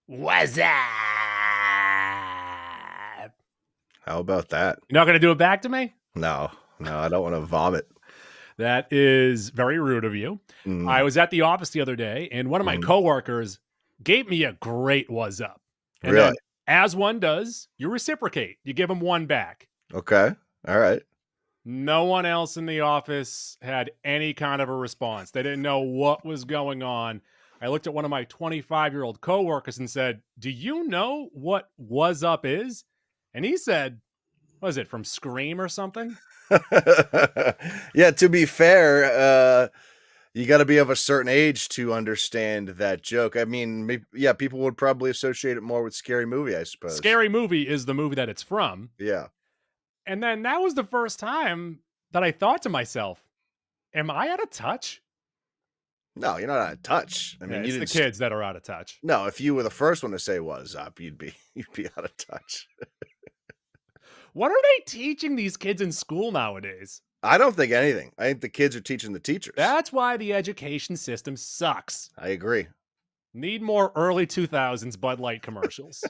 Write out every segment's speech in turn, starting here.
What's up? How about that? You're not going to do it back to me? No, I don't want to vomit. That is very rude of you. I was at the office the other day, and one of my coworkers gave me a great "what's up." And Really? then, as one does, you reciprocate. You give him one back. Okay. All right. No one else in the office had any kind of a response. They didn't know what was going on. I looked at one of my 25-year-old coworkers and said, "Do you know what "was up" is?" And he said, "Was it from Scream or something?" Yeah, to be fair, you got to be of a certain age to understand that joke. I mean, yeah, people would probably associate it more with Scary Movie, I suppose. Scary Movie is the movie that it's from. Yeah. And then that was the first time that I thought to myself, am I out of touch? No, you're not out of touch. I mean, It's the kids that are out of touch. No, if you were the first one to say "what's up," you'd be out of touch. What are they teaching these kids in school nowadays? I don't think anything. I think the kids are teaching the teachers. That's why the education system sucks. I agree. Need more early 2000s Bud Light commercials.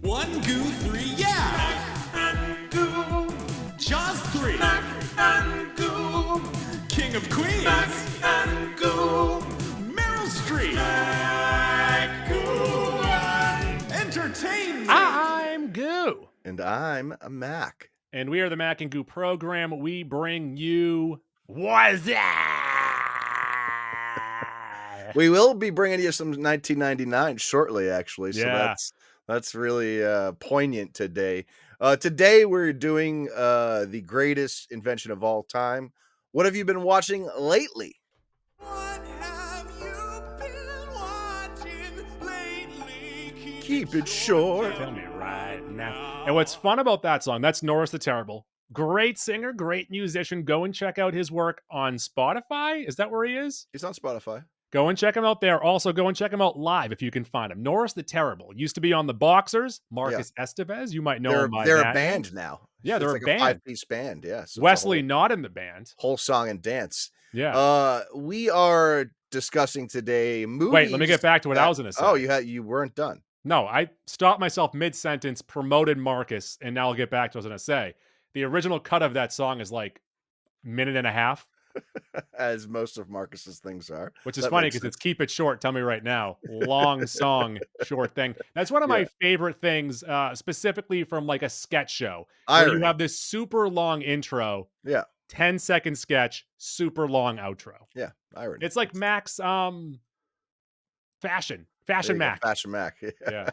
One goo, three, yeah! Goo, Jaws 3, Goo, King of Queens, Goo, Meryl Streep, Goo, Entertainment. I'm Goo. And I'm a Mac. And we are the Mac and Goo program. We bring you What's Up? We will be bringing you some 1999 shortly, actually. So Yeah. that's really poignant today. Today we're doing the greatest invention of all time. What have you been watching lately? What have you been watching lately? Keep it short. Tell me right now. And what's fun about that song, that's Norris the Terrible. Great singer, great musician. Go and check out his work on Spotify. Is that where he is? He's on Spotify. Go and check him out there. Also, go and check him out live if you can find him. Norris the Terrible. Used to be on the Boxers. Marcus Estevez. You might know him by They're that. a band now. Yeah, they're like a band. 5-piece band. Yeah. So Wesley not in the band. whole song and dance. Yeah. We are discussing today movies. Wait, let me get back to what I was going to say. Oh, you weren't done. No, I stopped myself mid-sentence, promoted Marcus, and now I'll get back to what I was going to say. The original cut of that song is like a minute and a half. As most of Marcus's things are. Which is funny because it's Keep It Short, Tell Me Right Now. Long song, short thing. That's one of my favorite things, specifically from like a sketch show. Where you have this super long intro. Yeah. 10-second sketch, super long outro. Yeah. Irony. It's like Mac's Fashion Mac. Fashion Mac. Yeah.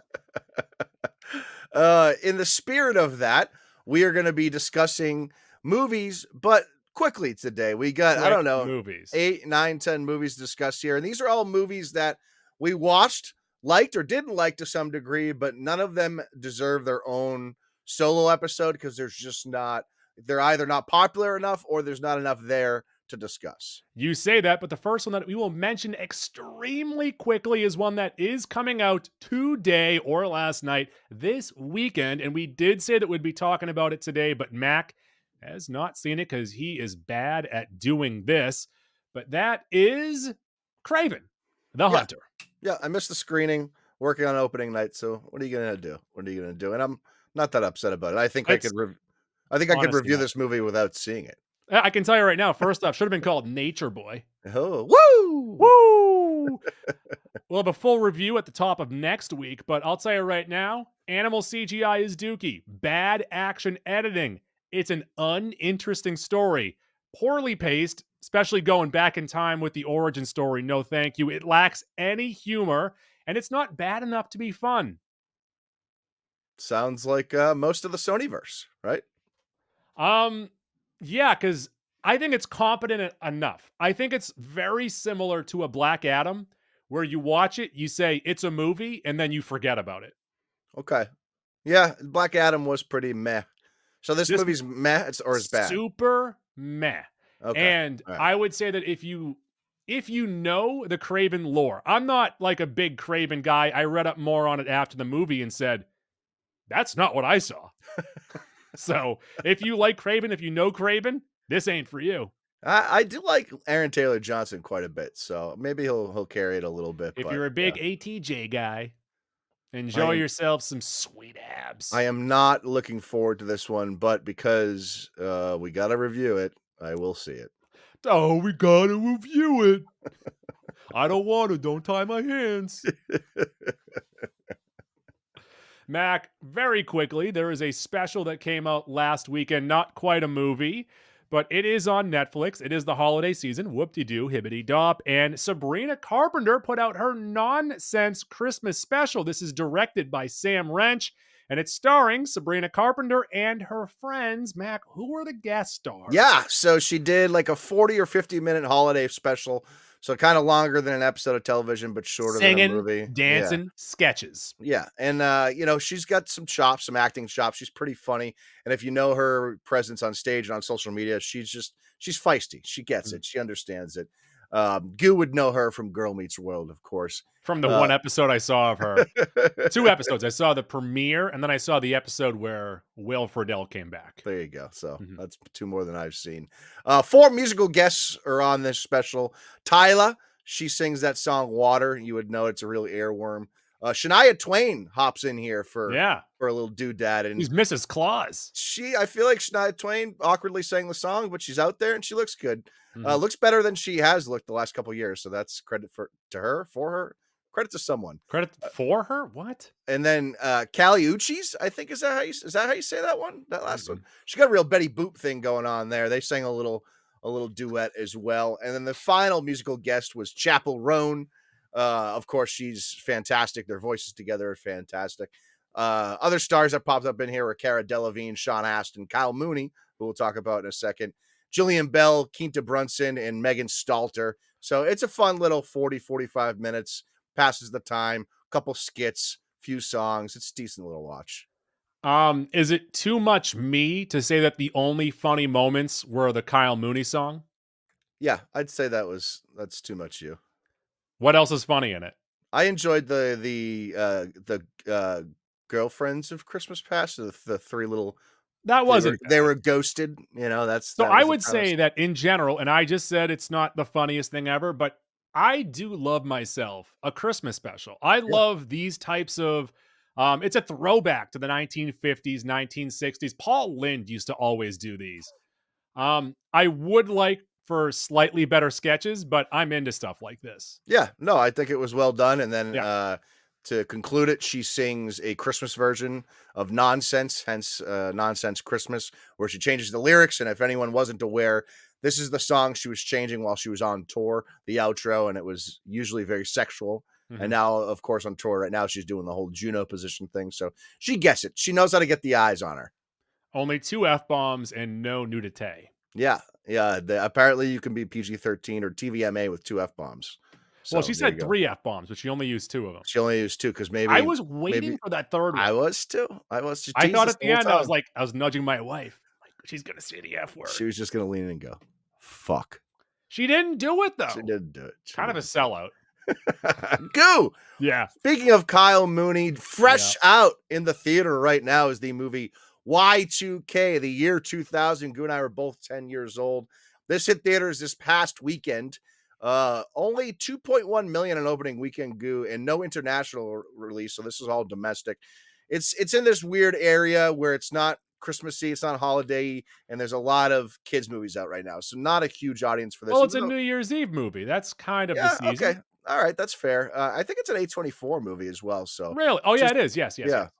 In the spirit of that, we are going to be discussing movies, but quickly today. We got, I don't know, movies. 8, 9, 10 movies to discuss here. And these are all movies that we watched, liked, or didn't like to some degree, but none of them deserve their own solo episode because they're either not popular enough or there's not enough there to discuss. You say that, but the first one that we will mention extremely quickly is one that is coming out today or last night, this weekend. And we did say that we'd be talking about it today, but Mac has not seen it because he is bad at doing this. But that is Kraven, the Hunter. Yeah, I missed the screening, working on opening night. So what are you going to do? And I'm not that upset about it. I think I could review this movie without seeing it. I can tell you right now, first off, should have been called Nature Boy. Oh, woo! Woo! We'll have a full review at the top of next week, but I'll tell you right now, animal CGI is dookie. Bad action editing. It's an uninteresting story. Poorly paced, especially going back in time with the origin story. No thank you. It lacks any humor, and it's not bad enough to be fun. Sounds like most of the Sonyverse, right? Yeah, because I think it's competent enough. I think it's very similar to a Black Adam, where you watch it, you say it's a movie, and then you forget about it. Okay. Yeah, Black Adam was pretty meh. So this movie's meh or is bad? Super meh. Okay. And I would say that if you know the Kraven lore, I'm not like a big Kraven guy. I read up more on it after the movie and said, that's not what I saw. So if you like Kraven, if you know Kraven, this ain't for you. I do like Aaron Taylor Johnson quite a bit, so maybe he'll carry it a little bit. If But you're a yeah, big ATJ guy, I enjoy am yourself some sweet I abs. am not looking forward to this one, but because we got to review it, I will see it. Oh, we gotta review it. I don't want to. Don't tie my hands. Mac, very quickly, there is a special that came out last weekend, not quite a movie, but it is on Netflix. It is the holiday season. Whoop-de-doo, hibbity-dop. And Sabrina Carpenter put out her nonsense Christmas special. This is directed by Sam Wrench, and it's starring Sabrina Carpenter and her friends. Mac, who are the guest stars? Yeah, so she did like a 40 or 50-minute holiday special, so kind of longer than an episode of television, but shorter than a Singing, movie. Yeah. dancing, sketches. Yeah, and she's got some chops, some acting chops. She's pretty funny, and if you know her presence on stage and on social media, she's feisty. She gets it. She understands it. Goo would know her from Girl Meets World, of course. From the one episode I saw of her. 2 episodes. I saw the premiere, and then I saw the episode where Will Friedle came back. There you go. So Mhm. that's 2 more than I've seen. 4 musical guests are on this special. Tyla, she sings that song "Water." You would know it's a real earworm. Shania Twain hops in here for Yeah. a little doodad, and He's Mrs. Claus. I feel like Shania Twain awkwardly sang the song, but she's out there and she looks good. Mhm. Looks better than she has looked the last couple years. So that's credit for her. Credit to someone. Credit for her? What? And then Callie Uchis, I think is that how you say that one? That last one. Mhm. She got a real Betty Boop thing going on there. They sang a little duet as well. And then the final musical guest was Chapel Roan. Of course, she's fantastic. Their voices together are fantastic. Other stars that popped up in here were Cara Delevingne, Sean Astin, Kyle Mooney, who we'll talk about in a second, Jillian Bell, Quinta Brunson, and Megan Stalter. So it's a fun little 40, 45 minutes, passes the time, couple skits, few songs. It's a decent little watch. Is it too much me to say that the only funny moments were the Kyle Mooney song? Yeah, I'd say that's too much you. What else is funny in it? I enjoyed the girlfriends of Christmas Past, the 3 little That wasn't they bad. were ghosted, that's So that I was the would say premise. that in general, and I just said it's not the funniest thing ever, but I do love myself a Christmas special. I Yeah. love these types of it's a throwback to the 1950s, 1960s. Paul Lynde used to always do these. I would like for slightly better sketches, but I'm into stuff like this. Yeah, no, I think it was well done. And then Yeah. to conclude it, she sings a Christmas version of Nonsense, hence Nonsense Christmas, where she changes the lyrics. And if anyone wasn't aware, this is the song she was changing while she was on tour, the outro, and it was usually very sexual. Mhm. And now, of course, on tour right now, she's doing the whole Juno position thing. So she gets it. She knows how to get the eyes on her. Only 2 F-bombs and no nudity. Yeah. Yeah. Apparently you can be PG-13 or TVMA with 2 F-bombs. Well, So she there you said go. 3 F-bombs, but she only used 2 of them. She only used 2 because maybe I was waiting maybe for that 3rd one. I was too. I was to I tease thought us at the whole end, I was time. like, I was nudging my wife. Like, she's gonna say the F word. She was just gonna lean in and go, fuck. She didn't do it though. She didn't do it. She Kind of a didn't. sellout. Goo! Yeah. Speaking of Kyle Mooney, fresh out in the theater right now is the movie Y2K, the year 2000. Goo and I were both 10 years old. This hit theaters this past weekend. Only 2.1 million in opening weekend, Goo, and no international release. So this is all domestic. It's in this weird area where it's not Christmassy, it's not holiday, and there's a lot of kids movies out right now. So not a huge audience for this. Well, it's a even though- New Year's Eve movie. That's kind of the yeah, season. okay. All right, that's fair. I think it's an A24 movie as well. So Really? Oh, yeah, Just- it is. Yes, yes, yeah. yes.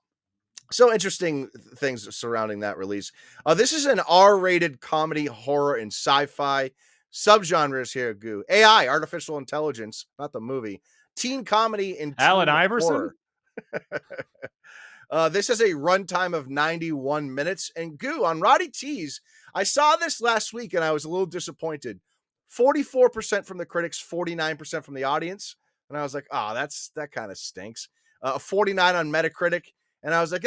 So interesting things surrounding that release. This is an R-rated comedy, horror, and sci-fi subgenres here, Goo. AI, artificial intelligence, not the movie. Teen comedy and Alan teen Iverson? horror. This has a runtime of 91 minutes. And Goo, on Roddy T's, I saw this last week and I was a little disappointed. 44% from the critics, 49% from the audience. And I was like, oh, that kind of stinks. 49 on Metacritic. And I was like,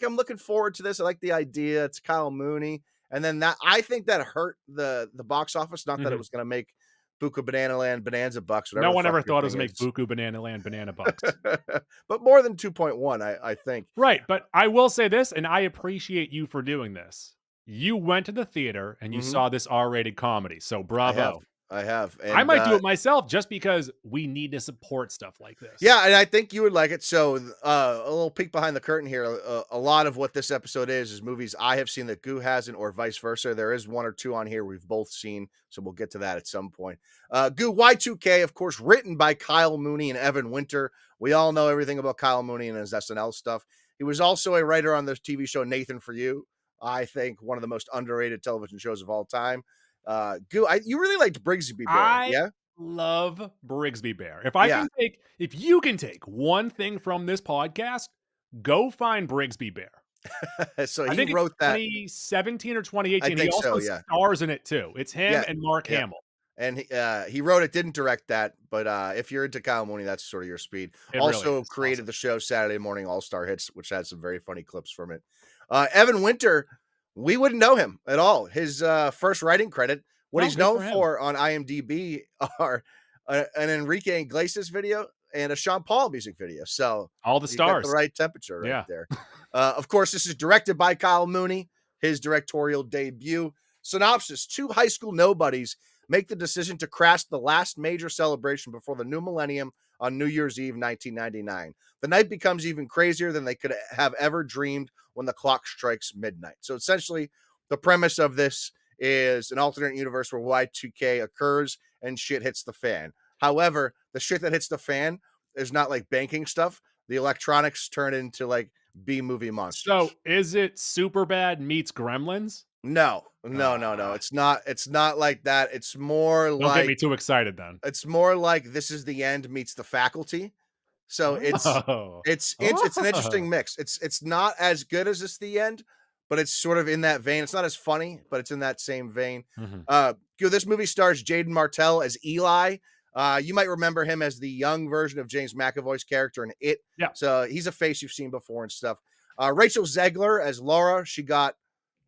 I'm looking forward to this. I like the idea. It's Kyle Mooney. And then I think that hurt the box office. Not that it Mhm. was going to make Buka Banana Land, Bonanza Bucks, whatever No the one fuck ever your thought it was thing gonna make is. Buku Banana Land banana bucks. But more than 2.1, I think. Right, but I will say this, and I appreciate you for doing this. You went to the theater and you Mhm. saw this R-rated comedy, so I have. bravo. I have. I And might do it myself just because we need to support stuff like this. yeah, and I think you would like it. So, a little peek behind the curtain here. A lot of what this episode is movies I have seen that Goo hasn't, or vice versa. There is one or two on here we've both seen, so we'll get to that at some point. Goo Y2K, of course, written by Kyle Mooney and Evan Winter. We all know everything about Kyle Mooney and his SNL stuff. He was also a writer on the TV show Nathan for You. I think one of the most underrated television shows of all time. Goo, you really liked Brigsby Bear, I yeah? love Brigsby Bear. Yeah. If you can take one thing from this podcast, go find Brigsby Bear. So I he think it's wrote that. 2017 or I 2018. He think so, also yeah. stars in it too. It's him Yeah. and Mark Yeah. Hamill. And he wrote it, didn't direct that, but if you're into Kyle Mooney, that's sort of your speed. It really Also is. created Awesome. the show Saturday Morning All-Star Hits, which had some very funny clips from it. Evan Winter, we wouldn't know him at all. His first writing credit, what Oh, he's good known for him. for on IMDb are an Enrique Iglesias video and a Sean Paul music video. So All the you got stars. the right temperature right Yeah. there. Of course, this is directed by Kyle Mooney, his directorial debut. Synopsis: two high school nobodies make the decision to crash the last major celebration before the new millennium on New Year's Eve, 1999. The night becomes even crazier than they could have ever dreamed when the clock strikes midnight. So essentially, the premise of this is an alternate universe where Y2K occurs and shit hits the fan. However, the shit that hits the fan is not like banking stuff. The electronics turn into like B-movie monsters. So is it Superbad meets Gremlins? No. Ah. It's not like that. It's more Don't get me like too excited then. it's more like This Is the End meets The Faculty. So it's Oh. an interesting mix. It's not as good as This Is the End, but it's sort of in that vein. It's not as funny, but it's in that same vein. Mhm. This movie stars Jaden Martell as Eli. You might remember him as the young version of James McAvoy's character in It. Yeah. So he's a face you've seen before and stuff. Rachel Zegler as Laura. She got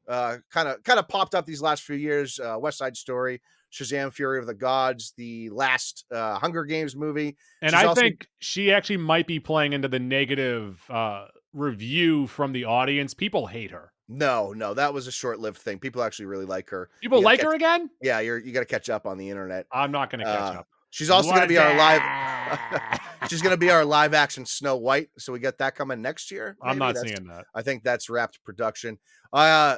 kind of popped up these last few years. West Side Story, Shazam: Fury of the Gods, the last Hunger Games movie. And She's I also- think she actually might be playing into the negative review from the audience. People hate her. No, that was a short-lived thing. People actually really like her. People You gotta like her again? Yeah, you got to catch up on the internet. I'm not going to catch up. She's also going to be our live. live. She's going to be our live action Snow White. So we got that coming next year. I'm maybe? not That's- seeing that. I think that's wrapped production.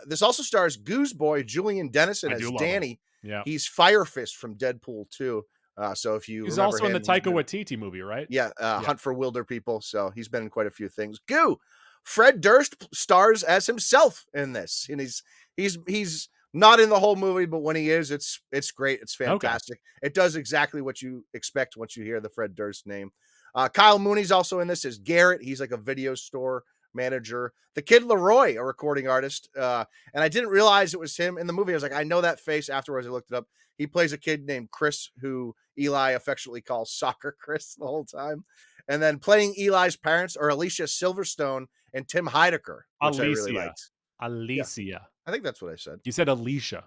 This also stars Goose Boy Julian Dennison I as do love Danny. Yeah. He's Fire Fist from Deadpool 2. So if you He's remember also in the him, he's Taika been- Waititi movie, right? Yeah, Hunt for Wilder People. So he's been in quite a few things. Goo. Fred Durst stars as himself in this, and he's not in the whole movie, but when he is, it's great. It's fantastic. It does exactly what you expect once you hear the Fred Durst name. Kyle Mooney's also in this as Garrett. He's like a video store manager. The kid Leroy, a recording artist, and I didn't realize it was him in the movie. I was like, I know that face. Afterwards, I looked it up. He plays a kid named Chris, who Eli affectionately calls Soccer Chris the whole time. And then playing Eli's parents are Alicia Silverstone and Tim Heidecker, which I really liked. Alicia. I think that's what I said. You said Alicia.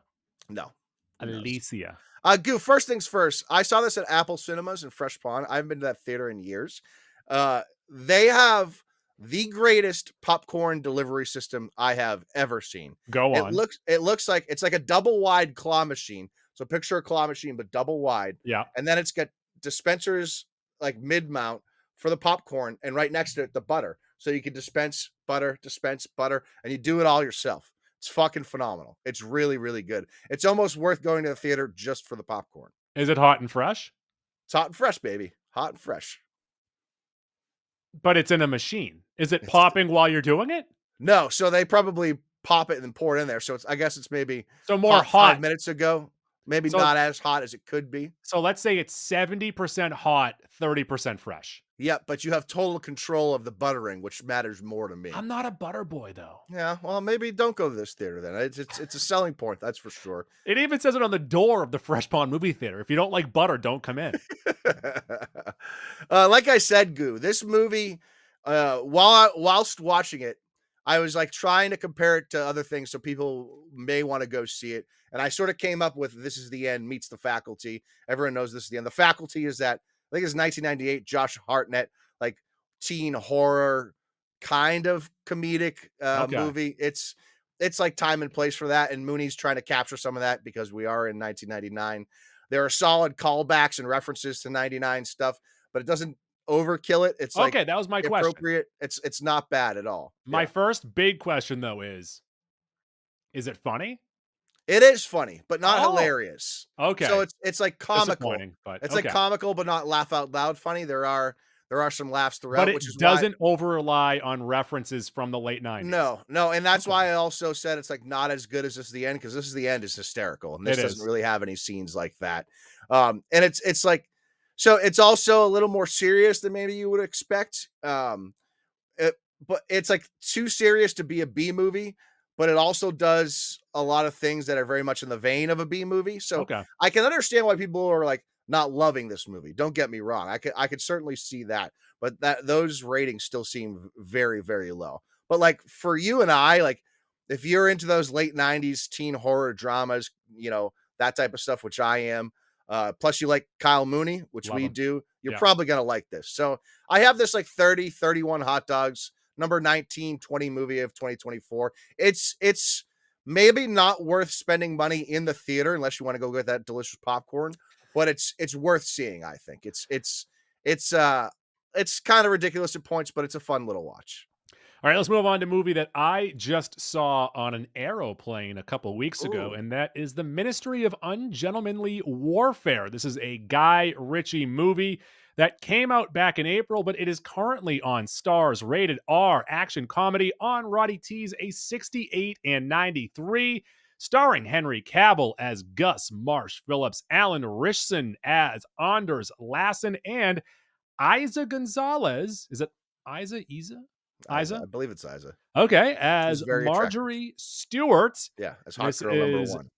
No. Who knows? Alicia. Goo, first things first. I saw this at Apple Cinemas in Fresh Pond. I haven't been to that theater in years. They have the greatest popcorn delivery system I have ever seen. Go on. It looks like it's like a double wide claw machine. So picture a claw machine, but double wide. Yeah. And then it's got dispensers like mid mount for the popcorn, and right next to it, the butter. So you can dispense butter, and you do it all yourself. It's fucking phenomenal. It's really, really good. It's almost worth going to the theater just for the popcorn. Is it hot and fresh? It's hot and fresh, baby. Hot and fresh. But it's in a machine. Is it popping while you're doing it? No, so they probably pop it and pour it in there. So I guess it's maybe So more hot hot. 5 minutes ago. Maybe So- not as hot as it could be. So let's say it's 70% hot, 30% fresh. Yep, but you have total control of the buttering, which matters more to me. I'm not a butter boy though. Yeah, well, maybe don't go to this theater then. It's a selling point, that's for sure. It even says it on the door of the Fresh Pond movie theater. If you don't like butter, don't come in. Like I said, Goo, this movie, whilst watching it, I was like trying to compare it to other things so people may want to go see it. And I sort of came up with This Is the End meets The Faculty. Everyone knows This Is the End. The Faculty is that, I think it's 1998, Josh Hartnett, like teen horror kind of comedic Okay. movie. It's like time and place for that. And Mooney's trying to capture some of that because we are in 1999. There are solid callbacks and references to 99 stuff, but it doesn't overkill it. It's like Okay, that was my question. appropriate. It's not bad at all. My Yeah. first big question though is it funny? It is funny, but not Oh, hilarious. So okay. it's like comical. Disappointing, but It's like okay. comical, but not laugh out loud funny. There are some laughs But throughout, which is it why. doesn't over rely on references from the late 90s. No, no, and that's Okay. why I also said it's like not as good as This Is the End, because This Is the End is hysterical, and this It doesn't is. really have any scenes like that. And it's like, so it's also a little more serious than maybe you would expect. It, but it's like too serious to be a B movie, but it also does a lot of things that are very much in the vein of a B movie. So Okay. I can understand why people are like not loving this movie. Don't get me wrong. I could certainly see that, but that those ratings still seem very, very low. But like for you and I, like if you're into those late 90s teen horror dramas, that type of stuff, which I am, plus you like Kyle Mooney, which Love we him. do, you're Yeah. probably going to like this. So I have this like 30, 31 hot dogs, number 19, 20 movie of 2024. It's maybe not worth spending money in the theater unless you want to go get that delicious popcorn, but it's worth seeing, I think. It's kind of ridiculous at points, but it's a fun little watch. All right, let's move on to a movie that I just saw on an aeroplane a couple weeks ago, Ooh, and that is The Ministry of Ungentlemanly Warfare. This is a Guy Ritchie movie that came out back in April, but it is currently on Stars, rated R, action comedy on Roddy T's a 68 and 93, starring Henry Cavill as Gus Marsh Phillips, Alan Ritchson as Anders Lassen, and Isa Gonzalez. Is it Isa? Isa? Isa. Isa? I believe it's Isa. Okay, She's as very attractive. Marjorie Stewart. Yeah, as hot This girl number is one.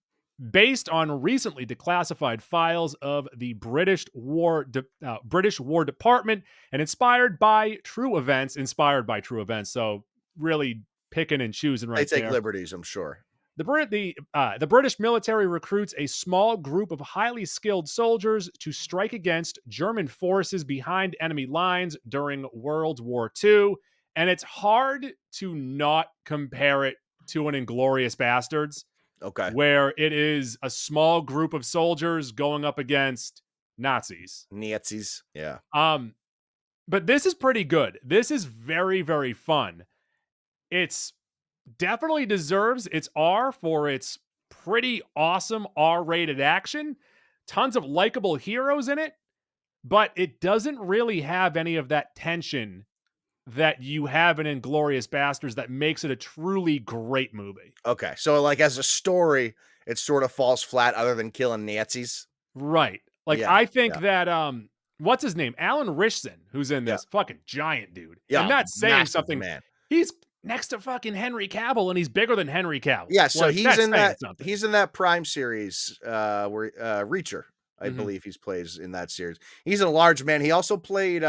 based on recently declassified files of the British War Department and inspired by true events. So really picking and choosing They right take there. liberties, I'm sure. The British military recruits a small group of highly skilled soldiers to strike against German forces behind enemy lines during World War II, and it's hard to not compare it to an Inglorious Bastards, Okay. where it is a small group of soldiers going up against Nazis. Nazis. Yeah. Um, but this is pretty good. This is very, very fun. It's definitely deserves its R for its pretty awesome R-rated action. Tons of likable heroes in it, but it doesn't really have any of that tension that you have in Inglorious Bastards that makes it a truly great movie. Okay. So like as a story, it sort of falls flat other than killing Nazis. Right. Like Yeah. I think Yeah. that what's his name? Alan Ritchson, who's in Yeah. this fucking giant dude. And Yeah. that's saying Massive something. man. He's next to fucking Henry Cavill and he's bigger than Henry Cavill. Yeah, so Like that's saying something. he's in that Prime series where Reacher, I Mhm. believe he's plays in that series. He's a large man. He also played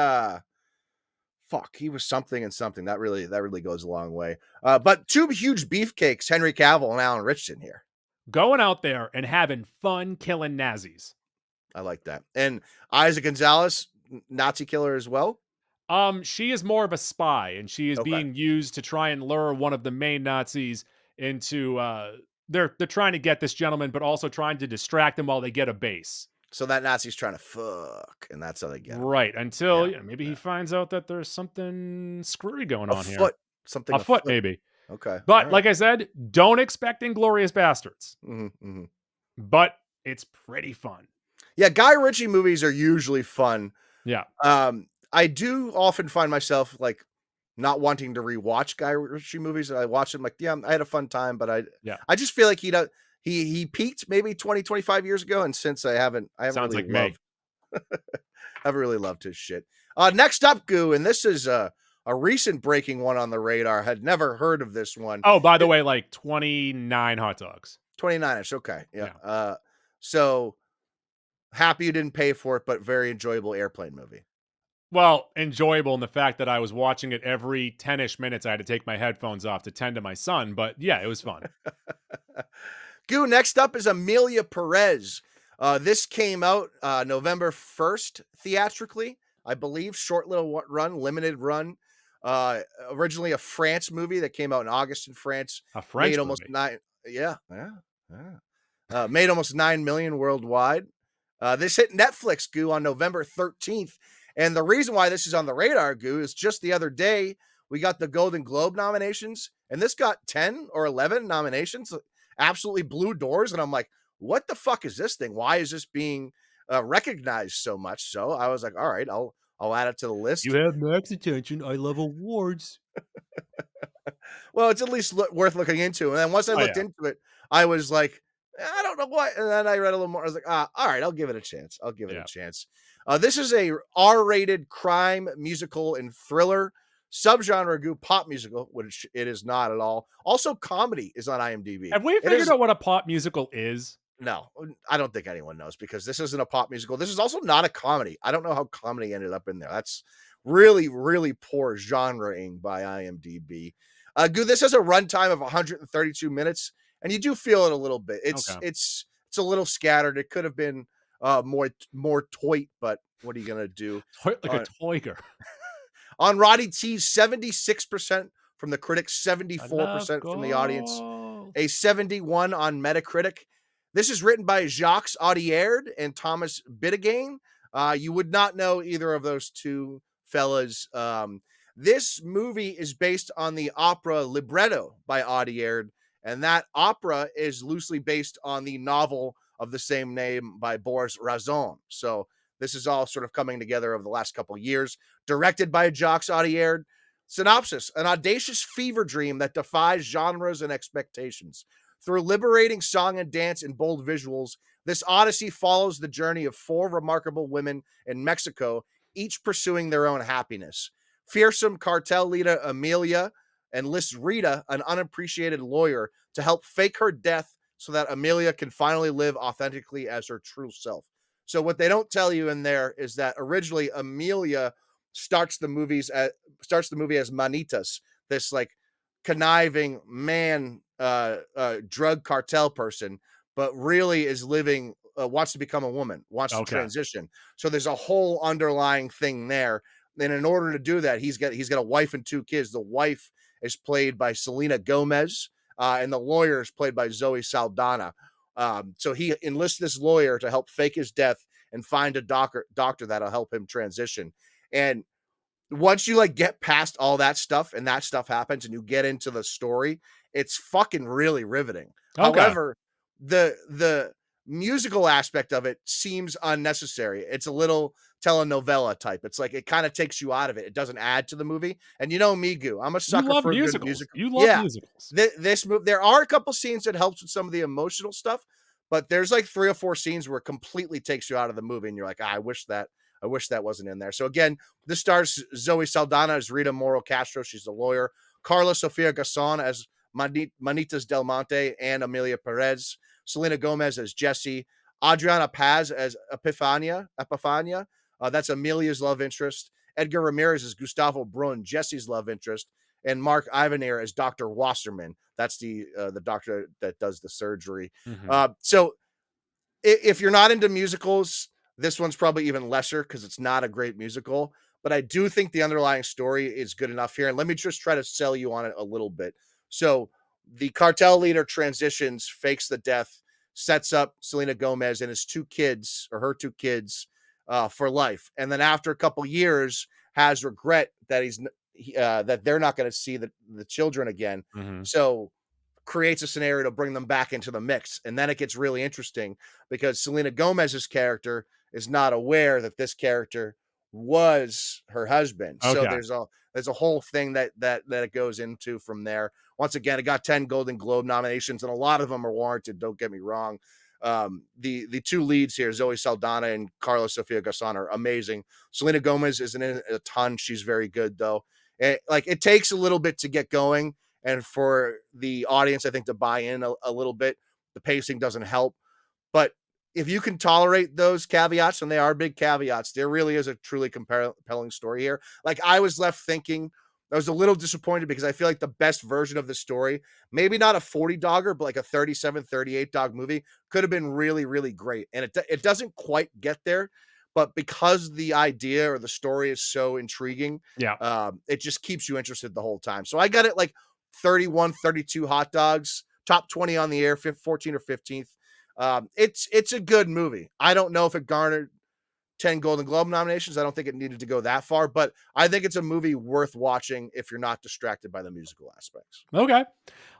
he was something and something. That really goes a long way. But two huge beefcakes, Henry Cavill and Alan Ritchson here. Going out there and having fun killing Nazis. I like that. And Isa Gonzalez, Nazi killer as well. She is more of a spy, and she is Okay. being used to try and lure one of the main Nazis into. They're trying to get this gentleman, but also trying to distract him while they get a base. So that Nazi's trying to fuck, and that's how they get him. Right until Yeah, maybe he yeah. finds out that there's something screwy going A on here. foot. Something A foot, maybe. Okay. But like I said, don't expect Inglorious Bastards. Mm-hmm. But it's pretty fun. Yeah, Guy Ritchie movies are usually fun. Yeah. I do often find myself like not wanting to rewatch Guy Ritchie movies. I watch them like, yeah, I had a fun time, but Yeah. I just feel like he peaked maybe 20, 25 years ago, and since I haven't Sounds really like me. haven't really loved his shit. Next up, Goo, and this is a recent breaking one on the radar. Had never heard of this one. Oh, by the way, like 29 hot dogs. 29ish. Okay. Yeah. Yeah. So happy you didn't pay for it, but very enjoyable airplane movie. Well, enjoyable in the fact that I was watching it every 10-ish minutes. I had to take my headphones off to tend to my son, but yeah, it was fun. Goo, next up is Emilia Perez. This came out November 1st theatrically, I believe. Short little run, limited run. Originally a France movie that came out in August in France. A French Made almost movie. made almost 9 million worldwide. This hit Netflix, Goo, on November 13th. And the reason why this is on the radar, Goo, is just the other day we got the Golden Globe nominations, and this got 10 or 11 nominations. Absolutely blew doors. And I'm like, what the fuck is this thing? Why is this being recognized so much? So I was like, all right, I'll add it to the list. have Max attention. I love awards. Well, it's at least worth looking into. And then once I Oh, looked yeah. into it, I was like, I don't know what. And then I read a little more. I was like, all right, I'll give it a chance. I'll give it Yeah. a chance. This is a R-rated crime musical and thriller subgenre, Goo, pop musical, which it is not at all. Also, comedy is on IMDb. Have we It figured is out what a pop musical is? No, I don't think anyone knows because this isn't a pop musical. This is also not a comedy. I don't know how comedy ended up in there. That's really, really poor genreing by IMDb. Goo, this has a runtime of 132 minutes, and you do feel it a little bit. It's Okay. it's it's a little scattered. It could have been more toit, but what are you gonna do? Like a Uh, toiger. on Roddy T, 76% from the critics, I love 74% from the audience, gold. a 71 on Metacritic. This is written by Jacques Audiard and Thomas Bidegain. You would not know either of those two fellas. This movie is based on the opera Libretto by Audiard, and that opera is loosely based on the novel of the same name by Boris Razon. So this is all sort of coming together over the last couple of years. Directed by Jacques Audiard. Synopsis: an audacious fever dream that defies genres and expectations. Through liberating song and dance and bold visuals, this odyssey follows the journey of four remarkable women in Mexico, each pursuing their own happiness. Fearsome cartel leader Emilia enlists Rita, an unappreciated lawyer, to help fake her death so that Emilia can finally live authentically as her true self. So what they don't tell you in there is that originally Emilia starts the movie as Manitas, this like conniving man drug cartel person, but really is living wants to become a woman, wants to Okay. transition. So there's a whole underlying thing there. And in order to do that, he's got a wife and two kids. The wife is played by Selena Gomez, and the lawyer is played by Zoe Saldana. So he enlists this lawyer to help fake his death and find a doctor that'll help him transition. And once you like get past all that stuff and that stuff happens and you get into the story, it's fucking really riveting. Okay. However, the musical aspect of it seems unnecessary. It's a little telenovela type. It's like it kind of takes you out of it. It doesn't add to the movie. And you know me, Goo, I'm a You sucker love for a good musicals. music. You love Yeah, musicals. this movie, there are a couple scenes that helps with some of the emotional stuff, but there's like 3 or 4 scenes where it completely takes you out of the movie, and you're like, I wish that wasn't in there. So again, this stars Zoe Saldana as Rita Moro Castro. She's the lawyer. Carla Sofia Gasson as Manitas Del Monte and Emilia Perez. Selena Gomez as Jessie. Adriana Paz as Epifania. That's Emilia's love interest. Edgar Ramirez as Gustavo Brun, Jesse's love interest. And Mark Ivanir as Dr. Wasserman. That's the doctor that does the surgery. Mhm. So if you're not into musicals, this one's probably even lesser because it's not a great musical. But I do think the underlying story is good enough here. And let me just try to sell you on it a little bit. So the cartel leader transitions, fakes the death, sets up Selena Gomez and his two kids or her two kids for life. And then after a couple years, has regret that that they're not going to see the children again. Mhm. So creates a scenario to bring them back into the mix. And then it gets really interesting because Selena Gomez's character is not aware that this character was her husband. So Okay. there's a whole thing that it goes into from there. Once again, it got 10 Golden Globe nominations, and a lot of them are warranted. Don't get me wrong. The two leads here, Zoe Saldana and Carlos Sofia Gasson, are amazing. Selena Gomez isn't in it a ton. She's very good though. It takes a little bit to get going, and for the audience, I think, to buy in a little bit. The pacing doesn't help, but if you can tolerate those caveats, and they are big caveats, there really is a truly compelling story here. Like, I was left thinking, I was a little disappointed because I feel like the best version of the story, maybe not a 40 dogger, but like a 37, 38 dog movie, could have been really, really great. And it doesn't quite get there, but because the idea or the story is so intriguing, Yeah. it just keeps you interested the whole time. So I got it like 31, 32 hot dogs, top 20 on the air, 14 or 15th. It's a good movie. I don't know if it garnered 10 Golden Globe nominations. I don't think it needed to go that far, but I think it's a movie worth watching if you're not distracted by the musical aspects. Okay.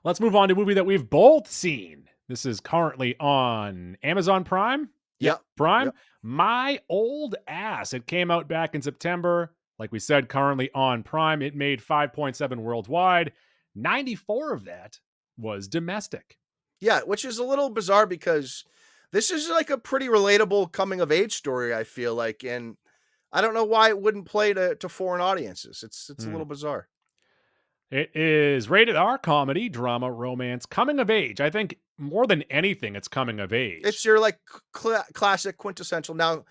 Let's move on to a movie that we've both seen. This is currently on Amazon Prime. Yep. Prime. Yep. My Old Ass. It came out back in September. Like we said, currently on Prime. It made 5.7 worldwide. 94 of that was domestic. Yeah, which is a little bizarre because this is like a pretty relatable coming of age story, I feel like. And I don't know why it wouldn't play to foreign audiences. It's a little bizarre. It is rated R, comedy, drama, romance, coming of age. I think more than anything, it's coming of age. It's your like classic quintessential. Now,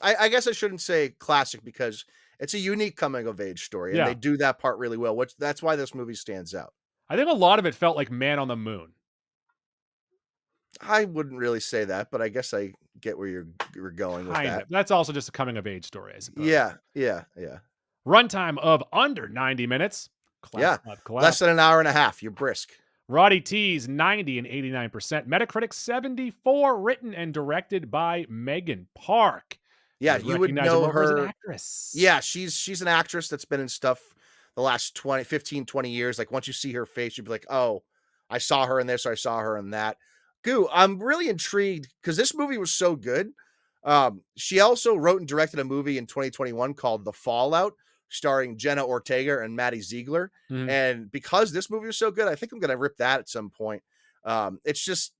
I guess I shouldn't say classic because it's a unique coming of age story, and Yeah. they do that part really well. Which that's why this movie stands out. I think a lot of it felt like Man on the Moon. I wouldn't really say that, but I guess I get where you're going with Kind that. of. That's also just a coming of age story, I suppose. Yeah. Runtime of under 90 minutes. Yeah. Clap, clap. Less than an hour and a half. You're brisk. Roddy T's 90 and 89%. Metacritic 74, written and directed by Megan Park. Yeah, You you would recognize know more as an her. actress. Yeah, she's an actress that's been in stuff the last 20 years. Like once you see her face, you'd be like, oh, I saw her in this or I saw her in that. Goo, I'm really intrigued because this movie was so good. She also wrote and directed a movie in 2021 called The Fallout, starring Jenna Ortega and Maddie Ziegler. Mhm. And because this movie was so good, I think I'm gonna rip that at some point. It's just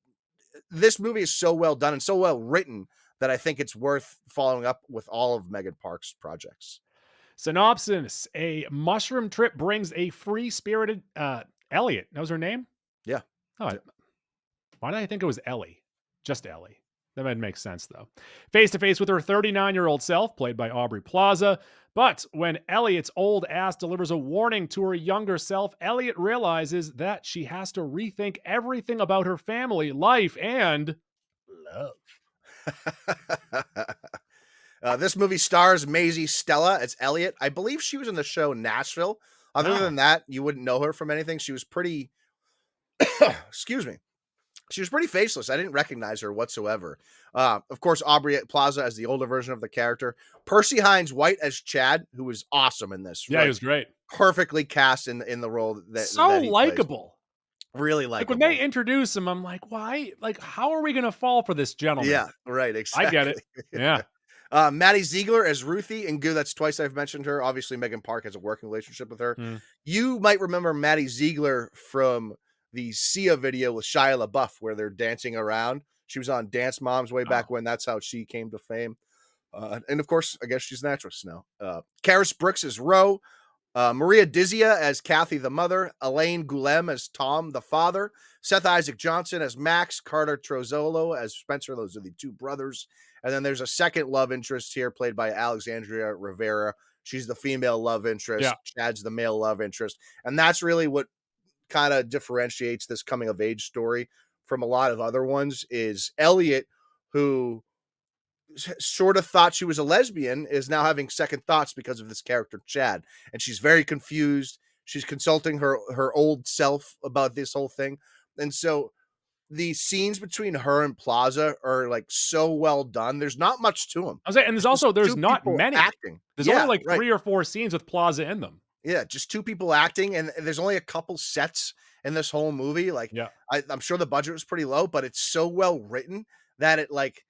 this movie is so well done and so well written that I think it's worth following up with all of Megan Park's projects. Synopsis: a mushroom trip brings a free-spirited Elliot. That was her name? Yeah. Oh, why did I think it was Ellie? Just Ellie. That might make sense, though. Face to face with her 39-year-old self, played by Aubrey Plaza. But when Elliot's old ass delivers a warning to her younger self, Elliot realizes that she has to rethink everything about her family, life, and love. This movie stars Maisie Stella as Elliot. I believe she was in the show Nashville. Other Oh. than that, you wouldn't know her from anything. She was pretty, excuse me. She was pretty faceless. I didn't recognize her whatsoever. Of course, Aubrey Plaza as the older version of the character. Percy Hines White as Chad, who was awesome in this. Yeah, Like, he was great. perfectly cast in the role that So that he plays. likable. Really Like likable. when they introduce him, I'm like, why? Like, how are we going to fall for this gentleman? Yeah, right. Exactly. I get it. Yeah. Maddie Ziegler as Ruthie, and Goo, that's twice I've mentioned her. Obviously, Megan Park has a working relationship with her. Mm. You might remember Maddie Ziegler from the Sia video with Shia LaBeouf, where they're dancing around. She was on Dance Moms way back when. That's how she came to fame. And of course, I guess she's an actress now. Karis Brooks as Ro. Maria Dizia as Kathy the mother. Elaine Goulem as Tom the father. Seth Isaac Johnson as Max. Carter Trozzolo as Spencer. Those are the two brothers. And then there's a second love interest here played by Alexandria Rivera. She's the female love interest. Yeah. Chad's the male love interest. And that's really what kind of differentiates this coming of age story from a lot of other ones is Elliot, who sort of thought she was a lesbian, is now having second thoughts because of this character Chad, and she's very confused. She's consulting her old self about this whole thing, and so the scenes between her and Plaza are like so well done. There's not much to them. I was saying, and there's Two not people many. acting. There's Yeah, only like right. 3 or 4 scenes with Plaza in them. Yeah, just two people acting, and there's only a couple sets in this whole movie. Like, Yeah. I'm sure the budget was pretty low, but it's so well written that it like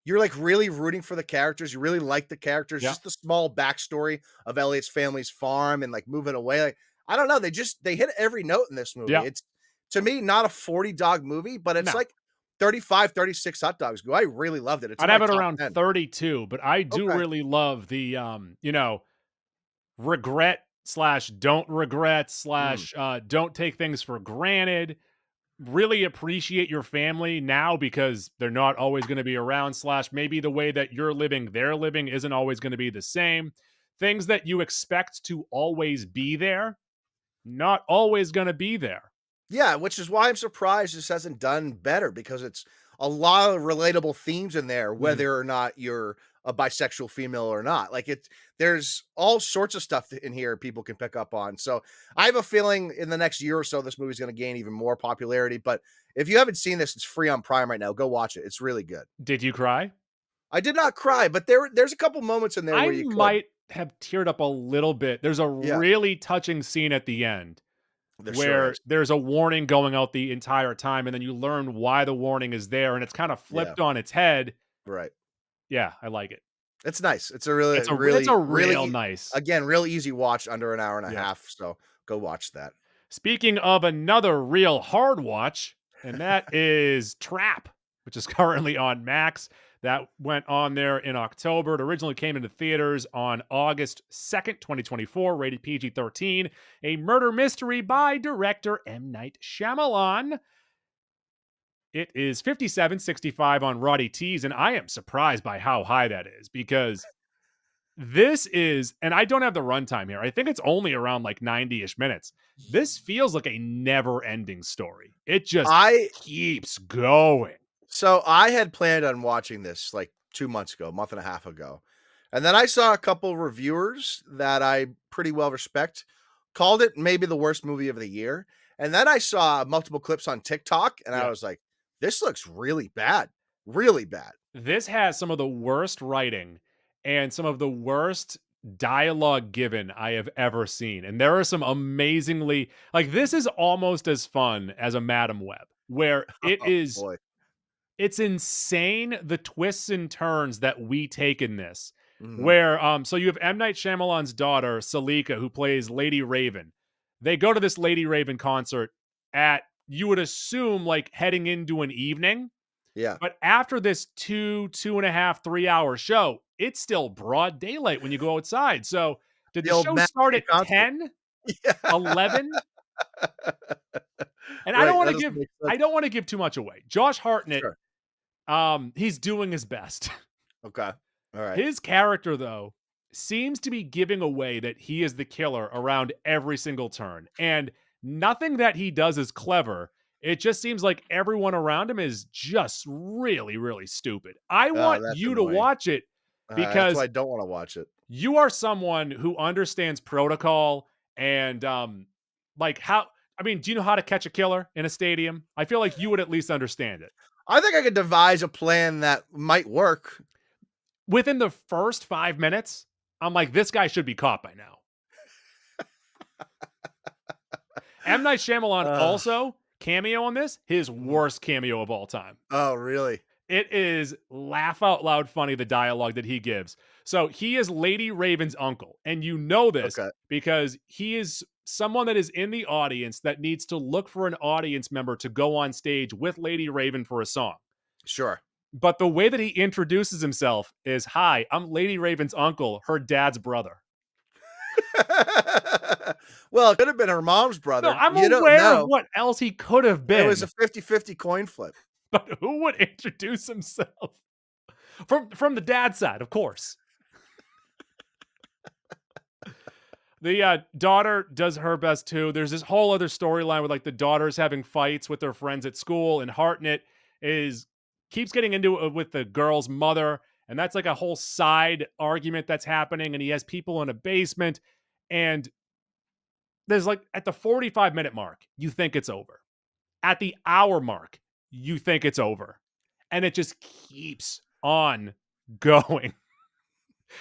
you're like really rooting for the characters. You really like the characters. Yeah. Just the small backstory of Elliot's family's farm and like moving away. Like, I don't know, they hit every note in this movie. Yeah. It's to me not a 40 dog movie, but it's No. like 35, 36 hot dogs. I really loved it. It's I'd in have my it top around 10. 32, but I do Okay. really love the regret / don't regret / don't take things for granted. really appreciate your family now because they're not always going to be around, slash, maybe the way that you're living, they're living isn't always going to be the same. Things that you expect to always be there, not always going to be there. Yeah, which is why I'm surprised this hasn't done better because it's a lot of relatable themes in there, Mhm. whether or not you're a bisexual female or not. Like there's all sorts of stuff in here people can pick up on. So I have a feeling in the next year or so, this movie's going to gain even more popularity. But if you haven't seen this, it's free on Prime right now. Go watch it. It's really good. Did you cry? I did not cry, but there's a couple moments in there I where you could. might have teared up a little bit. There's a Yeah, really touching scene at the end there sure where is. there's a warning going out the entire time, and then you learn why the warning is there, and it's kind of Yeah, flipped on its head. right. Yeah, I like it. It's nice. It's a really, It's really, a really, real nice. again, real easy watch, under an hour and a Yeah. half. So go watch that. Speaking of another real hard watch, and that is Trap, which is currently on Max. That went on there in October. It originally came into theaters on August 2nd, 2024, rated PG-13. A murder mystery by director M. Night Shyamalan. It is 57.65 on Roddy T's, and I am surprised by how high that is because this is, and I don't have the runtime here. I think it's only around like 90-ish minutes. This feels like a never-ending story. It just I keeps going. So I had planned on watching this like 2 months ago, a month and a half ago. And then I saw a couple reviewers that I pretty well respect called it maybe the worst movie of the year. And then I saw multiple clips on TikTok and I Yeah. was like, this looks really bad. Really bad. This has some of the worst writing and some of the worst dialogue given I have ever seen. And there are some amazingly, like, this is almost as fun as a Madam Web, where it Oh is, boy. it's insane the twists and turns that we take in this. Mhm. Where so you have M. Night Shyamalan's daughter, Salika, who plays Lady Raven. They go to this Lady Raven concert at, you would assume, like heading into an evening. Yeah. But after this 2.5, 3 hour show, it's still broad daylight when you go outside. So did The the old show start matinee at concert. 10, Yeah. 11? And Right. That doesn't make I sense. don't want to give too much away. Josh Hartnett, Sure. he's doing his best. Okay. All right. His character, though, seems to be giving away that he is the killer around every single turn. And nothing that he does is clever. It just seems like everyone around him is just really, really stupid. I Oh, want that's you to annoying. watch it That's why because I don't want to watch it. you are someone who understands protocol and like how, I mean, do you know how to catch a killer in a stadium? I feel like you would at least understand it. I think I could devise a plan that might work. Within the first 5 minutes, I'm like, this guy should be caught by now. M. Night Shyamalan Ugh. also cameo on this, his worst cameo of all time. Oh, really? It is laugh out loud funny, the dialogue that he gives. So he is Lady Raven's uncle, and you know this Okay. because he is someone that is in the audience that needs to look for an audience member to go on stage with Lady Raven for a song. Sure. But the way that he introduces himself is, "Hi, I'm Lady Raven's uncle, her dad's brother." Well, it could have been her mom's No, brother. I'm You don't aware of know. what else he could have It was been, a 50-50 coin flip. but who would introduce himself? From the dad side, of course. The daughter does her best too. There's this whole other storyline with like the daughters having fights with their friends at school, and Hartnett is keeps getting into it with the girl's mother, and that's like a whole side argument that's happening. And he has people in a basement, and there's like at the 45-minute mark, you think it's over. At the hour mark, you think it's over, and it just keeps on going.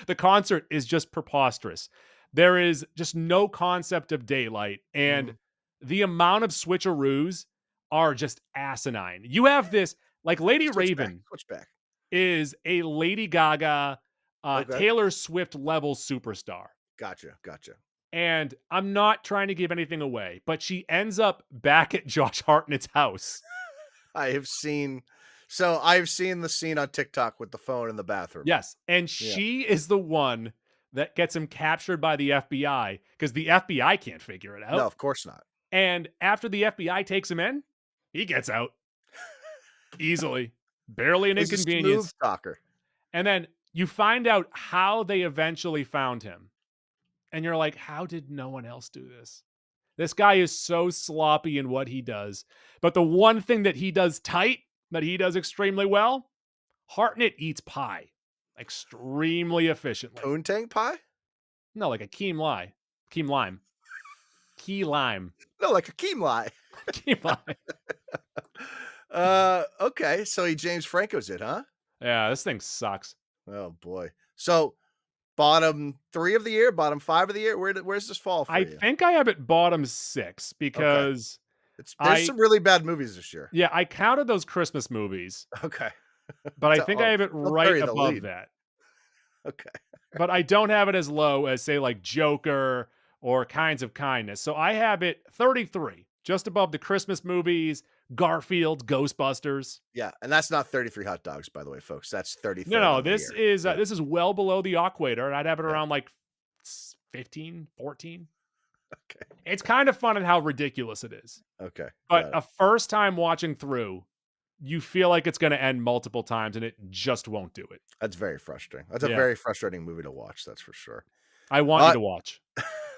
The concert is just preposterous. There is just no concept of daylight, and Mhm. the amount of switcheroos are just asinine. You have this, like, Lady Switchback. Raven Switchback. is a Lady Gaga, Okay. Taylor Swift level superstar. Gotcha. Gotcha. And I'm not trying to give anything away, but she ends up back at Josh Hartnett's house. I've seen the scene on TikTok with the phone in the bathroom. Yes, and Yeah. she is the one that gets him captured by the FBI because the FBI can't figure it No, out. of course not. And after the FBI takes him in, He gets out easily, barely an He's a smooth inconvenience. talker. And then you find out how they eventually found him. And you're like, how did no one else do this? This guy is so sloppy in what he does. But the one thing that he does tight, that he does extremely well, Hartnett eats pie extremely efficiently. Poontang pie? No, like a key lime. Key lime. Key lime. No, like a Keemlai. Key lime. Okay. So he James Franco's it, huh? Yeah, this thing sucks. Oh boy. So bottom 3 of the year, bottom 5 of the year. Where's this fall for I you? think I have it bottom 6 because There's I some really bad movies this year. yeah, I counted those Christmas movies, Okay. but I So, think I have it don't right bury the above lead. that. Okay. But I don't have it as low as, say, like Joker or Kinds of Kindness. So I have it 33, just above the Christmas movies, Garfield, Ghostbusters. Yeah, and that's not 33 hot dogs, by the way, folks. That's 33rd No, on the this year. is Yeah. this is well below the equator, and I'd have it Yeah. around like 15, 14. Okay. It's kind of fun at how ridiculous it is. Okay. But got it. a first time watching through, you feel like it's going to end multiple times, and it just won't do it. That's very frustrating. That's a Yeah. very frustrating movie to watch, that's for sure. I want you to watch.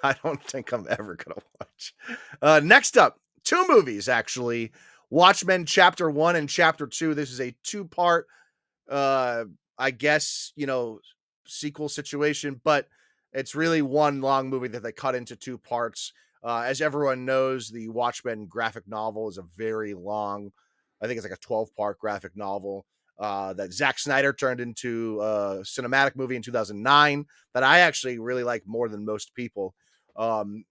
I don't think I'm ever gonna watch. Next up, 2 movies actually. Watchmen Chapter 1 and Chapter 2. This is a 2-part, I guess, sequel situation, but it's really one long movie that they cut into 2 parts. As everyone knows, the Watchmen graphic novel is a very long, I think it's like a 12-part graphic novel that Zack Snyder turned into a cinematic movie in 2009 that I actually really like more than most people.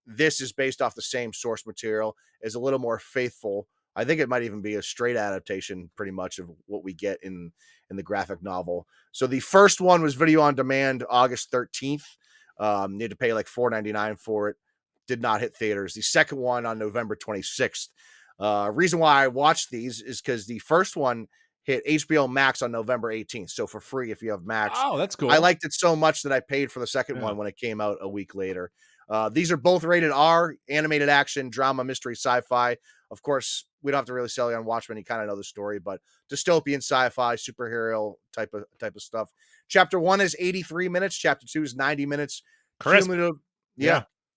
This is based off the same source material, is a little more faithful. I think it might even be a straight adaptation pretty much of what we get in the graphic novel. So the first one was video on demand August 13th. You had to pay like $4.99 for it. Did not hit theaters. The second one on November 26th. Reason why I watched these is because the first one hit HBO Max on November 18th. So for free if you have Max. Oh, that's cool. I liked it so much that I paid for the second one when it came out a week later. These are both rated R, animated action, drama, mystery, sci-fi. Of course, we don't have to really sell you on Watchmen. You kind of know the story, but dystopian sci-fi, superhero type of stuff. Chapter 1 is 83 minutes. Chapter 2 is 90 minutes. Crisp.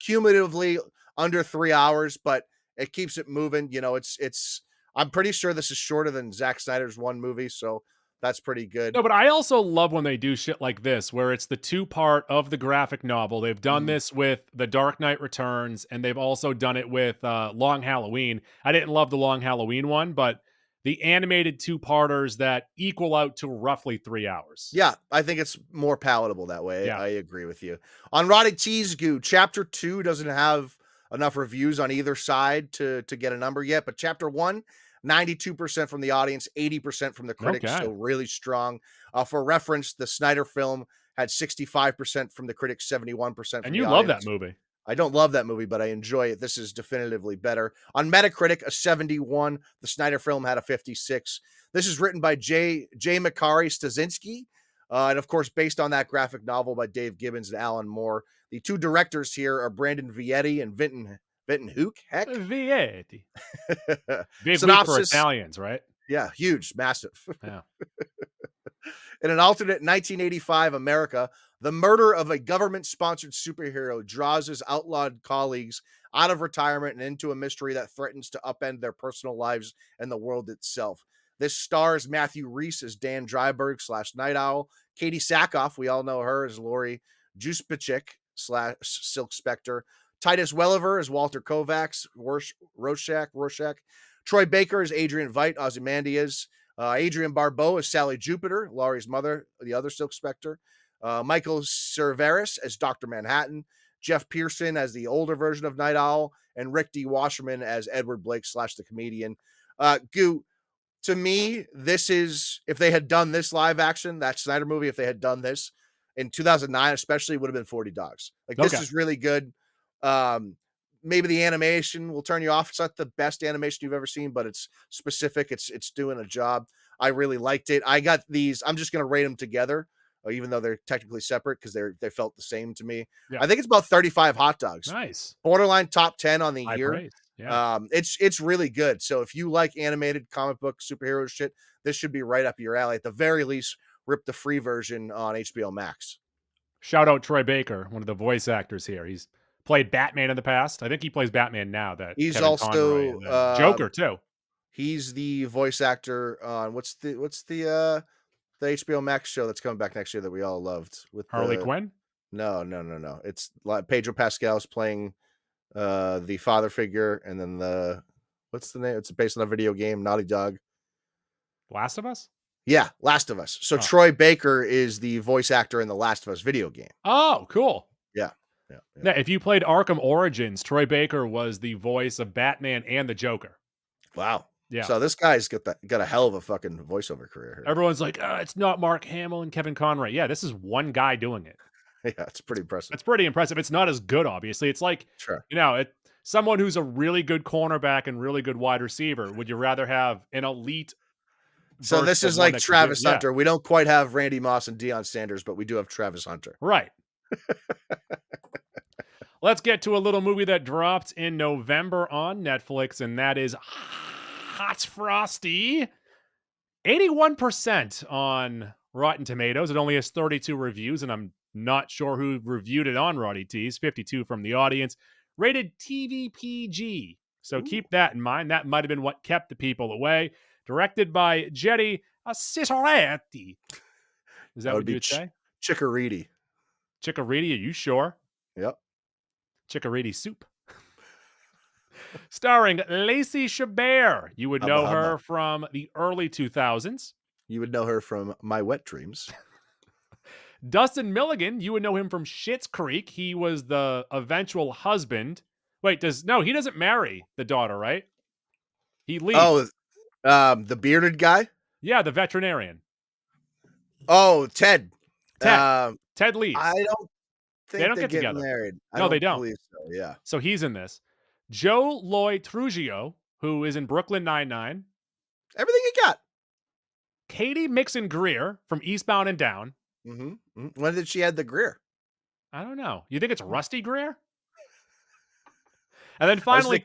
Cumulatively under 3 hours, but it keeps it moving. It's I'm pretty sure this is shorter than Zack Snyder's one movie, so that's pretty good. No, but I also love when they do shit like this, where it's the 2-part of the graphic novel. They've done this with The Dark Knight Returns, and they've also done it with Long Halloween. I didn't love the Long Halloween one, but the animated 2-parters that equal out to roughly 3 hours. Yeah, I think it's more palatable that way. Yeah. I agree with you. On Rotted Tees Goo, Chapter 2 doesn't have enough reviews on either side to get a number yet, but Chapter 1, 92% from the audience, 80% from the critics, Okay. so really strong. For reference, the Snyder film had 65% from the critics, 71% from And the you audience. love that movie. I don't love that movie, but I enjoy it. This is definitively better. On Metacritic, a 71. The Snyder film had a 56. This is written by J. Makari Stasinski, and of course, based on that graphic novel by Dave Gibbons and Alan Moore. The 2 directors here are Brandon Vietti and Vinton Hook. Heck. Vietti. Big week for Synopsis. Italians, right? Yeah, huge, massive. Yeah. In an alternate 1985 America, the murder of a government-sponsored superhero draws his outlawed colleagues out of retirement and into a mystery that threatens to upend their personal lives and the world itself. This stars Matthew Reese as Dan Dryberg / Night Owl, Katie Sackhoff, we all know her as Lori Juspachik / Silk Spectre, Titus Welliver as Walter Kovacs, Rorschach, Troy Baker as Adrian Veidt, Ozymandias, Adrian Barbeau as Sally Jupiter, Laurie's mother, the other Silk Spectre, Michael Cerveris as Dr. Manhattan, Jeff Pearson as the older version of Night Owl, and Rick D. Wasserman as Edward Blake / the comedian. Goo, to me, this is, if they had done this live action, that Snyder movie, if they had done this in 2009, especially, would have been 40 dogs. Like, this is really good. Maybe the animation will turn you off. It's not the best animation you've ever seen, but it's specific. It's doing a job. I really liked it. I got these. I'm just going to rate them together, even though they're technically separate because they felt the same to me. Yeah. I think it's about 35 hot dogs. Nice. Borderline top 10 on the High year. praise. Yeah. It's really good. So if you like animated comic book superhero shit, this should be right up your alley. At the very least, rip the free version on HBO Max. Shout out Troy Baker, one of the voice actors here. He's played Batman in the past. I think he plays Batman now. That He's Kevin Conroy, also and then Joker too. he's the voice actor on the HBO Max show that's coming back next year that we all loved with Harley the Quinn. no. It's like Pedro Pascal's playing the father figure, and then what's the name? It's based on a video game, Naughty Dog. Last of Us. Yeah, Last of Us. So Oh. Troy Baker is the voice actor in the Last of Us video game. Oh, cool. Yeah. Yeah, if you played Arkham Origins, Troy Baker was the voice of Batman and the Joker. Wow. Yeah. So this guy's got a hell of a fucking voiceover career here. Everyone's like, it's not Mark Hamill and Kevin Conroy. Yeah, this is one guy doing it. Yeah, it's pretty impressive. It's pretty impressive. It's not as good, obviously. It's like, Sure. someone who's a really good cornerback and really good wide receiver. Would you rather have an elite? So this versus is one like that could Travis do- yeah, Hunter. We don't quite have Randy Moss and Deion Sanders, but we do have Travis Hunter. Right. Let's get to a little movie that dropped in November on Netflix, and that is Hot Frosty. 81% on Rotten Tomatoes. It only has 32 reviews, and I'm not sure who reviewed it on Roddy T's. 52 from the audience. Rated TVPG. So keep that in mind. That might have been what kept the people away. Directed by Jetty Cisaretti. Is that would what be you would say? Chickariti. Chickariti, are you sure? Yep. Chickariti soup. Starring Lacey Chabert. You would know her from the early 2000s. You would know her from My Wet Dreams. Dustin Milligan, you would know him from Schitt's Creek. He was the eventual husband. Wait, he doesn't marry the daughter, right? He leaves. Oh, the bearded guy? Yeah, the veterinarian. Oh, Ted. Ted leaves. I don't think They don't they get get together. married. No, they don't. Believe so. Yeah. So he's in this. Joe Lloyd Trujillo, who is in Brooklyn Nine-Nine. Everything you got. Katie Mixon Greer from Eastbound and Down. Mm-hmm. When did she add the Greer? I don't know. You think it's Rusty Greer? And then finally,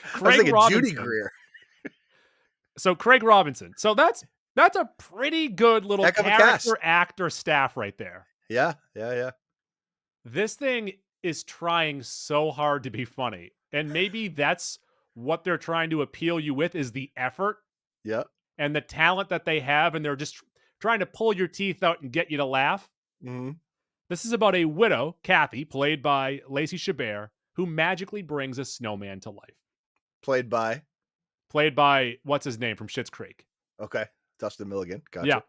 Craig Robinson. Judy Greer. So Craig Robinson. So that's a pretty good little Heck of a character cast. actor staff right there. Yeah. This thing is trying so hard to be funny. And maybe that's what they're trying to appeal you with is the effort Yep. and the talent that they have. And they're just trying to pull your teeth out and get you to laugh. Mm-hmm. This is about a widow, Kathy, played by Lacey Chabert, who magically brings a snowman to life. Played by What's his name from Schitt's Creek? Okay. Dustin Milligan. Gotcha. Yeah.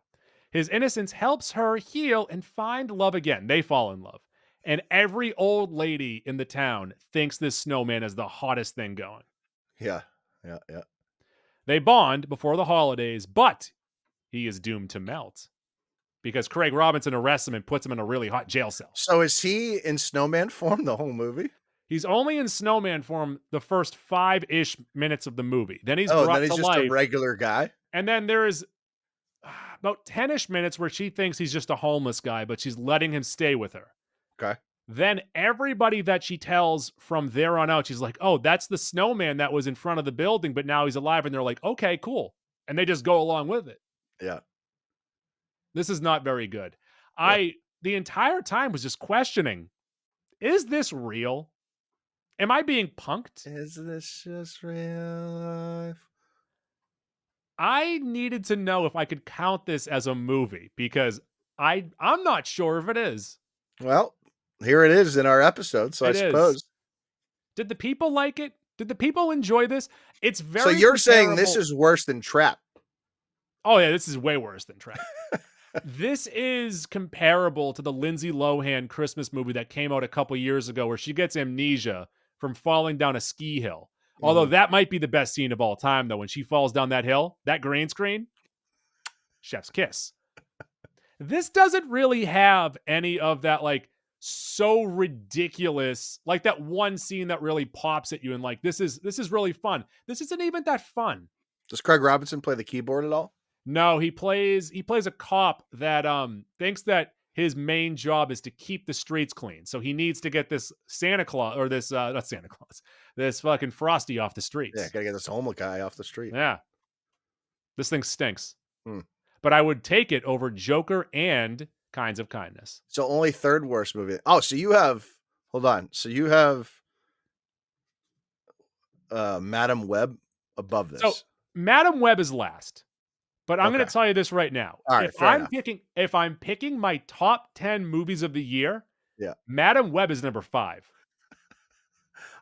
His innocence helps her heal and find love again. They fall in love. And every old lady in the town thinks this snowman is the hottest thing going. Yeah. They bond before the holidays, but he is doomed to melt because Craig Robinson arrests him and puts him in a really hot jail cell. So is he in snowman form the whole movie? He's only in snowman form the first 5-ish minutes of the movie. Then he's brought then he's to just life. a regular guy. And then there's about 10-ish minutes where she thinks he's just a homeless guy, but she's letting him stay with her. Okay. Then everybody that she tells from there on out, she's like, oh, that's the snowman that was in front of the building, but now he's alive. And they're like, okay, cool. And they just go along with it. Yeah. This is not very good. The entire time was just questioning, is this real? Am I being punked? Is this just real life? I needed to know if I could count this as a movie because I'm not sure if it is. Well, here it is in our episode, so I suppose. Did the people like it? Did the people enjoy this? It's very So you're saying this comparable- is worse than Trap? Oh yeah, this is way worse than Trap. This is comparable to the Lindsay Lohan Christmas movie that came out a couple years ago where she gets amnesia from falling down a ski hill. Although that might be the best scene of all time, though, when she falls down that hill, that green screen, chef's kiss. This doesn't really have any of that, like, so ridiculous, like that one scene that really pops at you and like, this is really fun. This isn't even that fun. Does Craig Robinson play the keyboard at all? No, he plays a cop that thinks that his main job is to keep the streets clean. So he needs to get this Santa Claus or this not Santa Claus, this fucking Frosty off the Yeah, streets. gotta get this homeless guy off the street. Yeah. This thing stinks. Hmm. But I would take it over Joker and Kinds of Kindness. So only third worst movie. Oh, so you have hold on. So you have Madam Web above this. So Madam Web is last. But I'm going Okay. to tell you this right now. All right, fair enough. If I'm picking my top 10 movies of the year, Yeah. Madam Web is number 5.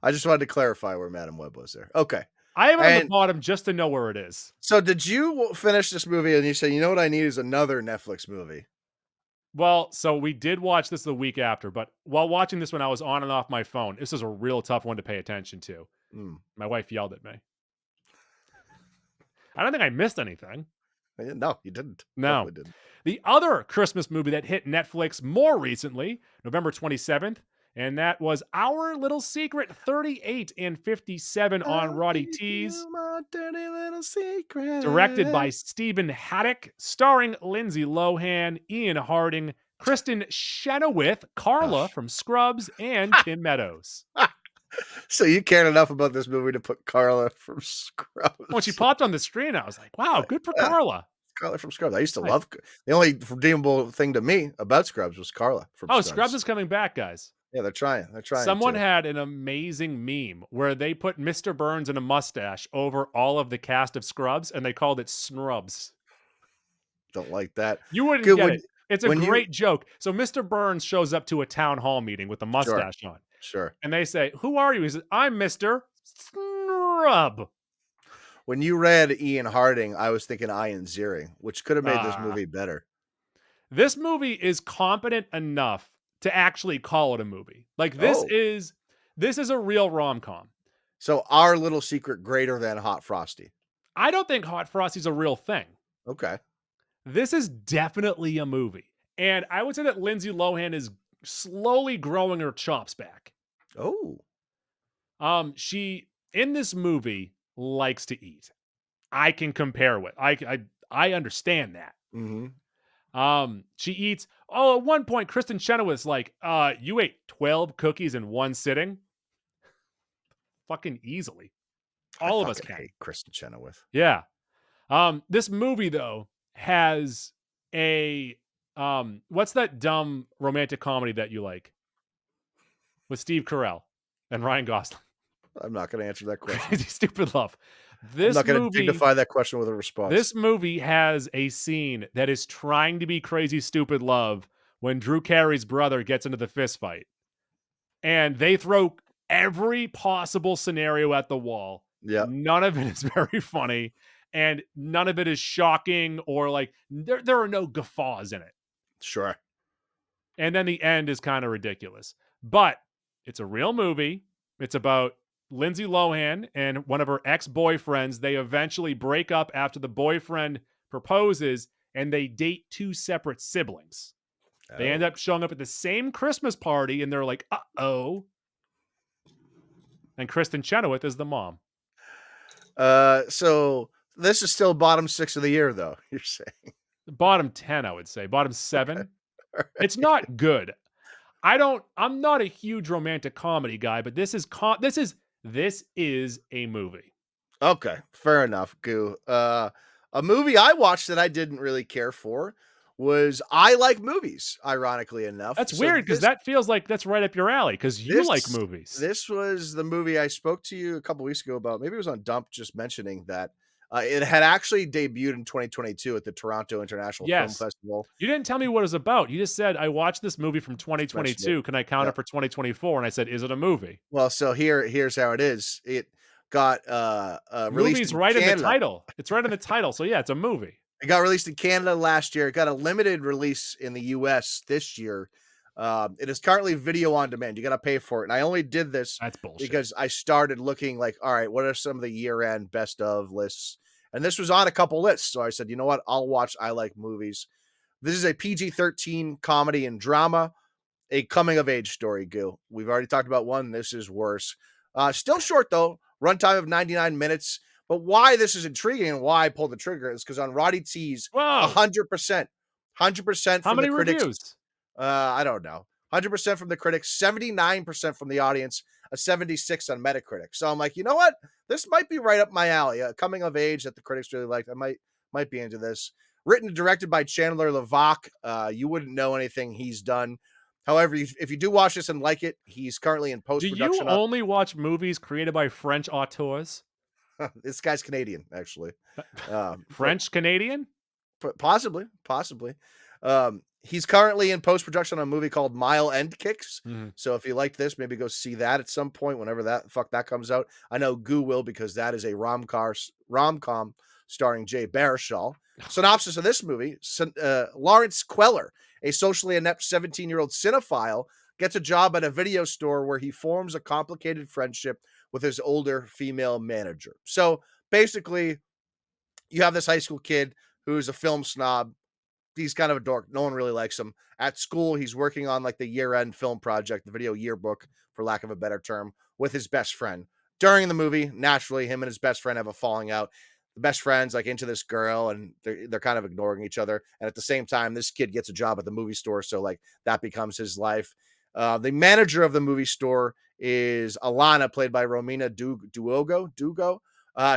I just wanted to clarify where Madam Web was there. Okay. I have it on the And- bottom just to know where it is. So did you finish this movie and you say, you know what I need is another Netflix movie? Well, so we did watch this the week after, but while watching this one, I was on and off my phone. This is a real tough one to pay attention to. My wife yelled at me. I don't think I missed anything. No, you didn't. No. Definitely didn't. The other Christmas movie that hit Netflix more recently, November 27th, and that was Our Little Secret 38 and 57 on Roddy T's. My dirty little secret. Directed by Stephen Haddock, starring Lindsay Lohan, Ian Harding, Kristen Chenoweth, Carla from Scrubs, and Tim Meadows. So you cared enough about this movie to put Carla from Scrubs. When she popped on the screen, I was like, wow, good for Carla. Carla from Scrubs. I used to Right. love. The only redeemable thing to me about Scrubs was Carla from Oh, Scrubs. Scrubs is coming back, guys. Yeah, they're trying. They're trying. Someone to. had an amazing meme where they put Mr. Burns and a mustache over all of the cast of Scrubs, and they called it Snrubs. Don't like that. You wouldn't Good, get when- it. It's a when you- great joke. So Mr. Burns shows up to a town hall meeting with a mustache on, Sure. and they say, "Who are you?" He says, "I'm Mr. Snrub." When you read Ian Harding, I was thinking Ian Ziering, which could have made this Ah. movie better. This movie is competent enough to actually call it a movie. Like this Oh. is a real rom-com. So Our Little Secret greater than Hot Frosty. I don't think Hot Frosty's a real thing. Okay. This is definitely a movie. And I would say that Lindsay Lohan is slowly growing her chops back. Oh. She in this movie likes to eat. I can compare with. I understand that. Mm-hmm. She eats. Oh, at one point, Kristen Chenoweth's like, you ate 12 cookies in one sitting? Fucking easily. All of us can. hate Kristen Chenoweth. Yeah. This movie though has a what's that dumb romantic comedy that you like with Steve Carell and Ryan Gosling? I'm not going to answer that question. Crazy Stupid Love. I'm This not going to movie, dignify that question with a response. this movie has a scene that is trying to be Crazy Stupid Love when Drew Carey's brother gets into the fist fight, and they throw every possible scenario at the wall. Yeah. None of it is very funny, and none of it is shocking or like there are no guffaws in it. Sure. And then the end is kind of ridiculous. But it's a real movie. It's about Lindsay Lohan and one of her ex-boyfriends. They eventually break up after the boyfriend proposes, and they date two separate siblings. They end up showing up at the same Christmas party, and they're like, uh-oh. And Kristen Chenoweth is the mom. So this is still bottom 6 of the year, though, you're saying. Bottom 10, I would say. Bottom 7. It's not good. I'm not a huge romantic comedy guy, but this is a movie. Okay, fair enough, Goo. A movie I watched that I didn't really care for was I Like Movies, ironically enough. That's So weird because this- that feels like that's right up your alley because you like movies. This was the movie I spoke to you a couple weeks ago about. Maybe it was on Dump, just mentioning that it had actually debuted in 2022 at the Toronto International Film Yes. Festival. You didn't tell me what it was about. You just said, I watched this movie from 2022. Can I count Yeah. it for 2024? And I said, is it a movie? Well, so here's how it is. It got released Movie's in right in the Canada. title. It's right in the title. So yeah, it's a movie. It got released in Canada last year. It got a limited release in the US this year. It is currently video on demand. You got to pay for it. And I only did this That's bullshit. because I started looking like, all right, what are some of the year-end best of lists? And this was on a couple lists. So I said, you know what? I'll watch I Like Movies. This is a PG-13 comedy and drama, a coming-of-age story, Gil. We've already talked about one. This is worse. Still short, though. Runtime of 99 minutes. But why this is intriguing and why I pulled the trigger is because on Roddy T's, Whoa. 100%. 100% How from many the critics. reviews? I don't know. 100% from the critics, 79% from the audience, a 76 on Metacritic. So I'm like, you know what? This might be right up my alley. Coming of age that the critics really liked. I might be into this. Written and directed by Chandler Lavac. You wouldn't know anything he's done. However, if you do watch this and like it, he's currently in Do you post-production on only watch movies created by French auteurs? this guy's Canadian, actually. But French Canadian? Possibly. He's currently in post-production on a movie called Mile End Kicks. Mhm. So if you like this, maybe go see that at some point whenever that comes out. I know Goo will, because that is a rom-com starring Jay Baruchel. Synopsis of this movie: Lawrence Queller, a socially inept 17-year-old cinephile, gets a job at a video store where he forms a complicated friendship with his older female manager. So basically, you have this high school kid who's a film snob. He's kind of a dork. No one really likes him. At school, he's working on like the year-end film project, the video yearbook, for lack of a better term, with his best friend. During the movie, naturally, him and his best friend have a falling out. The best friend's like into this girl, and they're kind of ignoring each other. And at the same time, this kid gets a job at the movie store, so like that becomes his life. The manager of the movie store is Alana, played by Romina Dugo.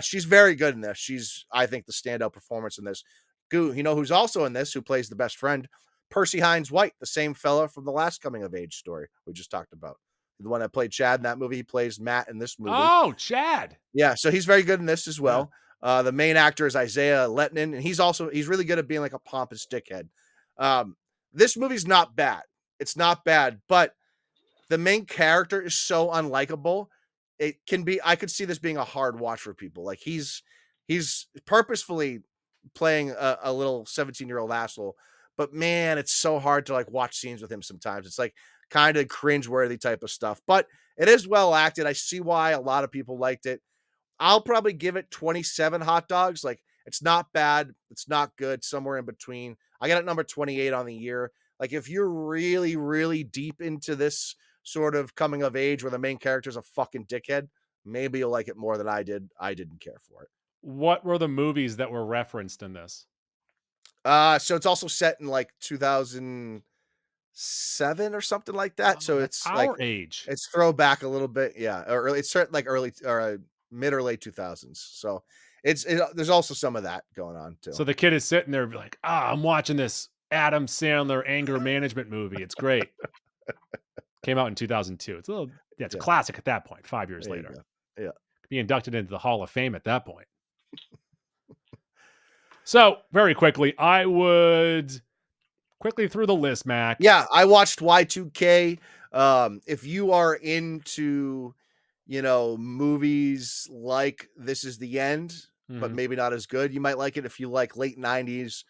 She's very good in this. She's, I think, the standout performance in this. You know who's also in this, who plays the best friend? Percy Hines White, the same fella from the last coming of age story we just talked about. The one that played Chad in that movie. He plays Matt in this movie. Oh, Chad. Yeah, so he's very good in this as well. The main actor is Isaiah Letnin, and he's really good at being like a pompous dickhead. This movie's not bad. It's not bad, but the main character is so unlikable. I could see this being a hard watch for people. Like he's purposefully playing a little 17-year-old asshole, but man, it's so hard to like watch scenes with him sometimes. It's like kind of cringeworthy type of stuff, but it is well acted. I see why a lot of people liked it. I'll probably give it 27 hot dogs. Like, it's not bad, it's not good, somewhere in between. I got it number 28 on the year. Like, if you're really, really deep into this sort of coming of age where the main character is a fucking dickhead, maybe you'll like it more than I did. I didn't care for it. What were the movies that were referenced in this? So it's also set in like 2007 or something like that. Oh, So that's it's like our age. it's throwback a little bit, yeah. Or early, it's certain like early or mid or late 2000s. So there's also some of that going on too. So the kid is sitting there like, I'm watching this Adam Sandler anger management movie. It's great. Came out in 2002. It's a Yeah. classic at that point, 5 years There you later. go. Yeah. Be inducted into the Hall of Fame at that point. So, very quickly, I would quickly through the list, Mac. Yeah, I watched Y2K. If you are into, movies like This Is the End, but Mhm. maybe not as good, you might like it. If you like late 90s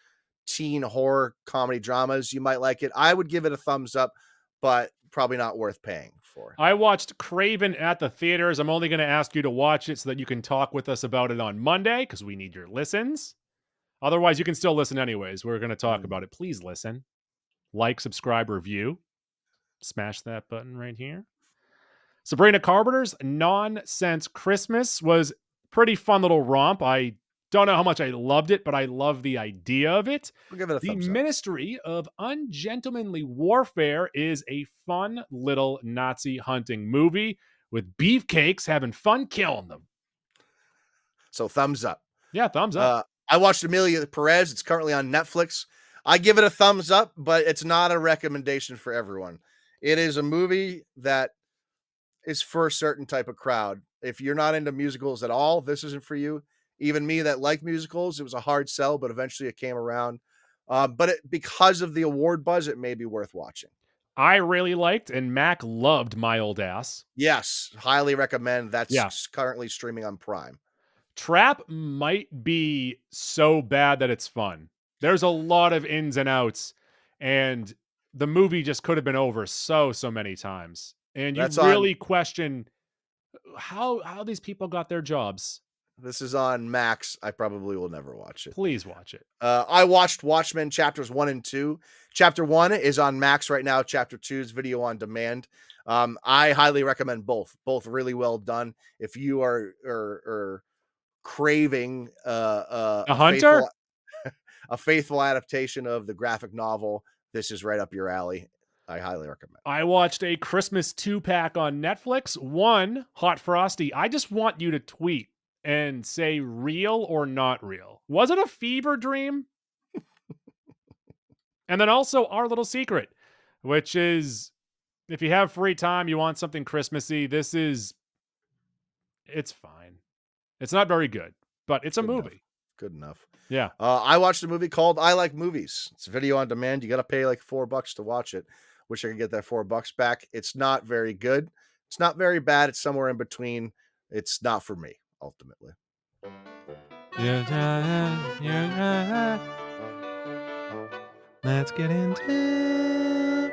teen horror comedy dramas, you might like it. I would give it a thumbs up, but probably not worth paying for. I watched Kraven at the theaters. I'm only going to ask you to watch it so that you can talk with us about it on Monday because we need your listens. Otherwise, you can still listen anyways. We're going to talk about it. Please listen. Like, subscribe, review. Smash that button right here. Sabrina Carpenter's Nonsense Christmas was pretty fun little romp. I don't know how much I loved it, but I love the idea of it. We'll give it a The thumbs up. Ministry of Ungentlemanly Warfare is a fun little Nazi hunting movie with beefcakes having fun killing them. So thumbs up. Yeah, thumbs up. I watched Emilia Perez. It's currently on Netflix. I give it a thumbs up, but it's not a recommendation for everyone. It is a movie that is for a certain type of crowd. If you're not into musicals at all, this isn't for you. Even me that liked musicals, it was a hard sell, but eventually it came around. But because of the award buzz, it may be worth watching. I really liked, and Mac loved My Old Ass. Yes, highly recommend. That's Yeah. currently streaming on Prime. Trap might be so bad that it's fun. There's a lot of ins and outs, and the movie just could have been over so many times. And you That's really question how these people got their jobs. This is on Max. I probably will never watch it. Please watch it. I watched Watchmen Chapters 1 and 2. Chapter 1 is on Max right now. Chapter 2 is video on demand. I highly recommend both. Both really well done. If you are craving A hunter? a faithful adaptation of the graphic novel, this is right up your alley. I highly recommend. I watched a Christmas 2-pack on Netflix. One, Hot Frosty. I just want you to tweet and say real or not real. Was it a fever dream? And then also Our Little Secret, which is if you have free time, you want something Christmassy, it's fine. It's not very good, but it's a Good enough. movie. Good enough. Yeah. I watched a movie called I Like Movies. It's video on demand. You got to pay like $4 to watch it. Wish I could get that $4 back. It's not very good. It's not very bad. It's somewhere in between. It's not for me, ultimately. Let's get into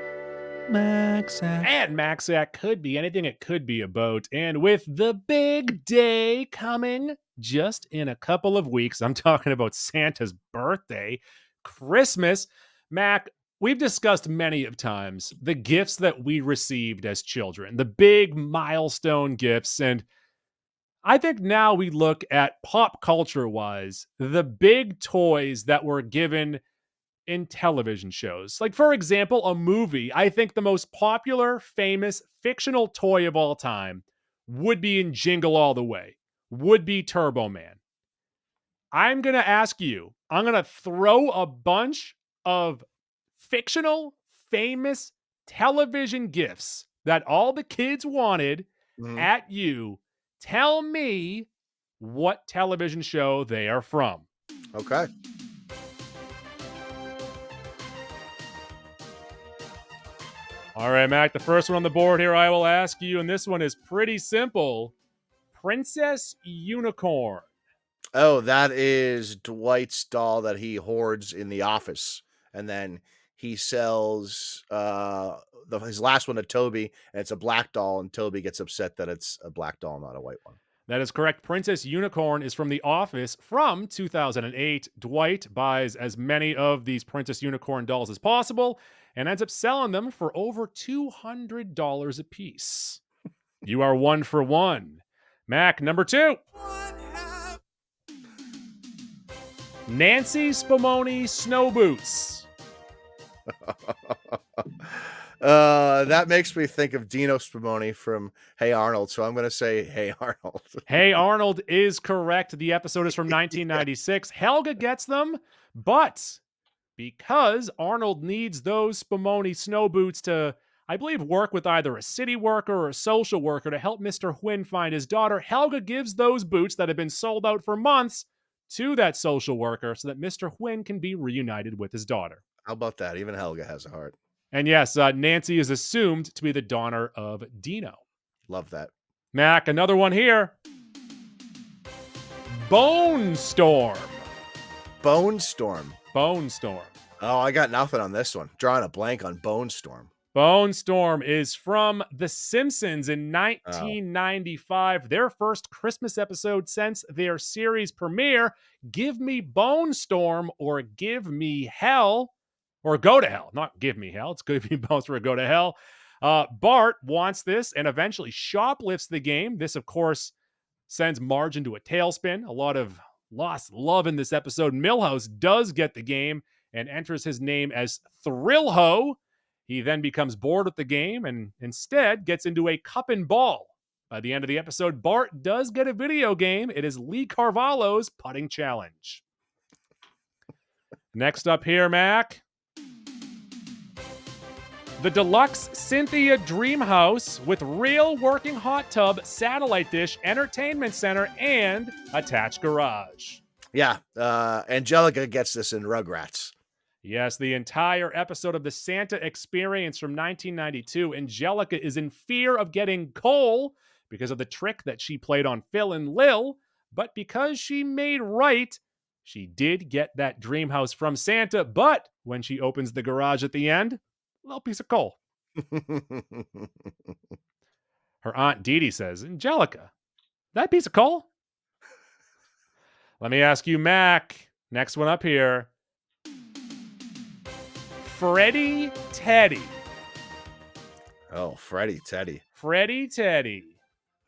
Maxac. And Maxac could be anything. It could be a boat. And with the big day coming just in a couple of weeks, I'm talking about Santa's birthday, Christmas. Mac, we've discussed many of times the gifts that we received as children, the big milestone gifts. And I think now we look at pop culture wise, the big toys that were given in television shows. Like, for example, a movie. I think the most popular, famous, fictional toy of all time would be in Jingle All the Way, would be Turbo Man. I'm going to ask you, I'm going to throw a bunch of fictional, famous television gifts that all the kids wanted at you. Tell me what television show they are from. Okay. All right, Mac, the first one on the board here I will ask you, and this one is pretty simple. Princess Unicorn. Oh, that is Dwight's doll that he hoards in the office. And then he sells his last one to Toby, and it's a black doll, and Toby gets upset that it's a black doll, not a white one. That is correct. Princess Unicorn is from The Office from 2008. Dwight buys as many of these Princess Unicorn dolls as possible and ends up selling them for over $200 a piece. You are 1 for 1. Mac, number 2. Nancy Spumoni Snow Boots. That makes me think of Dino Spumoni from Hey Arnold, so I'm going to say Hey Arnold. Hey Arnold is correct. The episode is from 1996. Helga gets them, but because Arnold needs those Spumoni snow boots to, I believe, work with either a city worker or a social worker to help Mr. Hwin find his daughter, Helga gives those boots that have been sold out for months to that social worker so that Mr. Hwin can be reunited with his daughter. How about that? Even Helga has a heart. And yes, Nancy is assumed to be the daughter of Dino. Love that. Mac, another one here. Bone Storm. Bone Storm. Bone Storm. Oh, I got nothing on this one. Drawing a blank on Bone Storm. Bone Storm is from The Simpsons in 1995. Their first Christmas episode since their series premiere. Give me Bone Storm or give me hell. Or go to hell. Not give me hell. It's give me bones or go to hell. Bart wants this and eventually shoplifts the game. This, of course, sends Marge into a tailspin. A lot of lost love in this episode. Milhouse does get the game and enters his name as Thrillho. He then becomes bored with the game and instead gets into a cup and ball. By the end of the episode, Bart does get a video game. It is Lee Carvalho's putting challenge. Next up here, Mac. The deluxe Cynthia Dream House with real working hot tub, satellite dish, entertainment center, and attached garage. Yeah, Angelica gets this in Rugrats. Yes, the entire episode of the Santa Experience from 1992. Angelica is in fear of getting coal because of the trick that she played on Phil and Lil, but because she made right, she did get that dream house from Santa, but when she opens the garage at the end, a little piece of coal. Her Aunt Dee Dee says, Angelica, that piece of coal? Let me ask you, Mac. Next one up here. Freddy Teddy. Oh, Freddy Teddy. Freddy Teddy.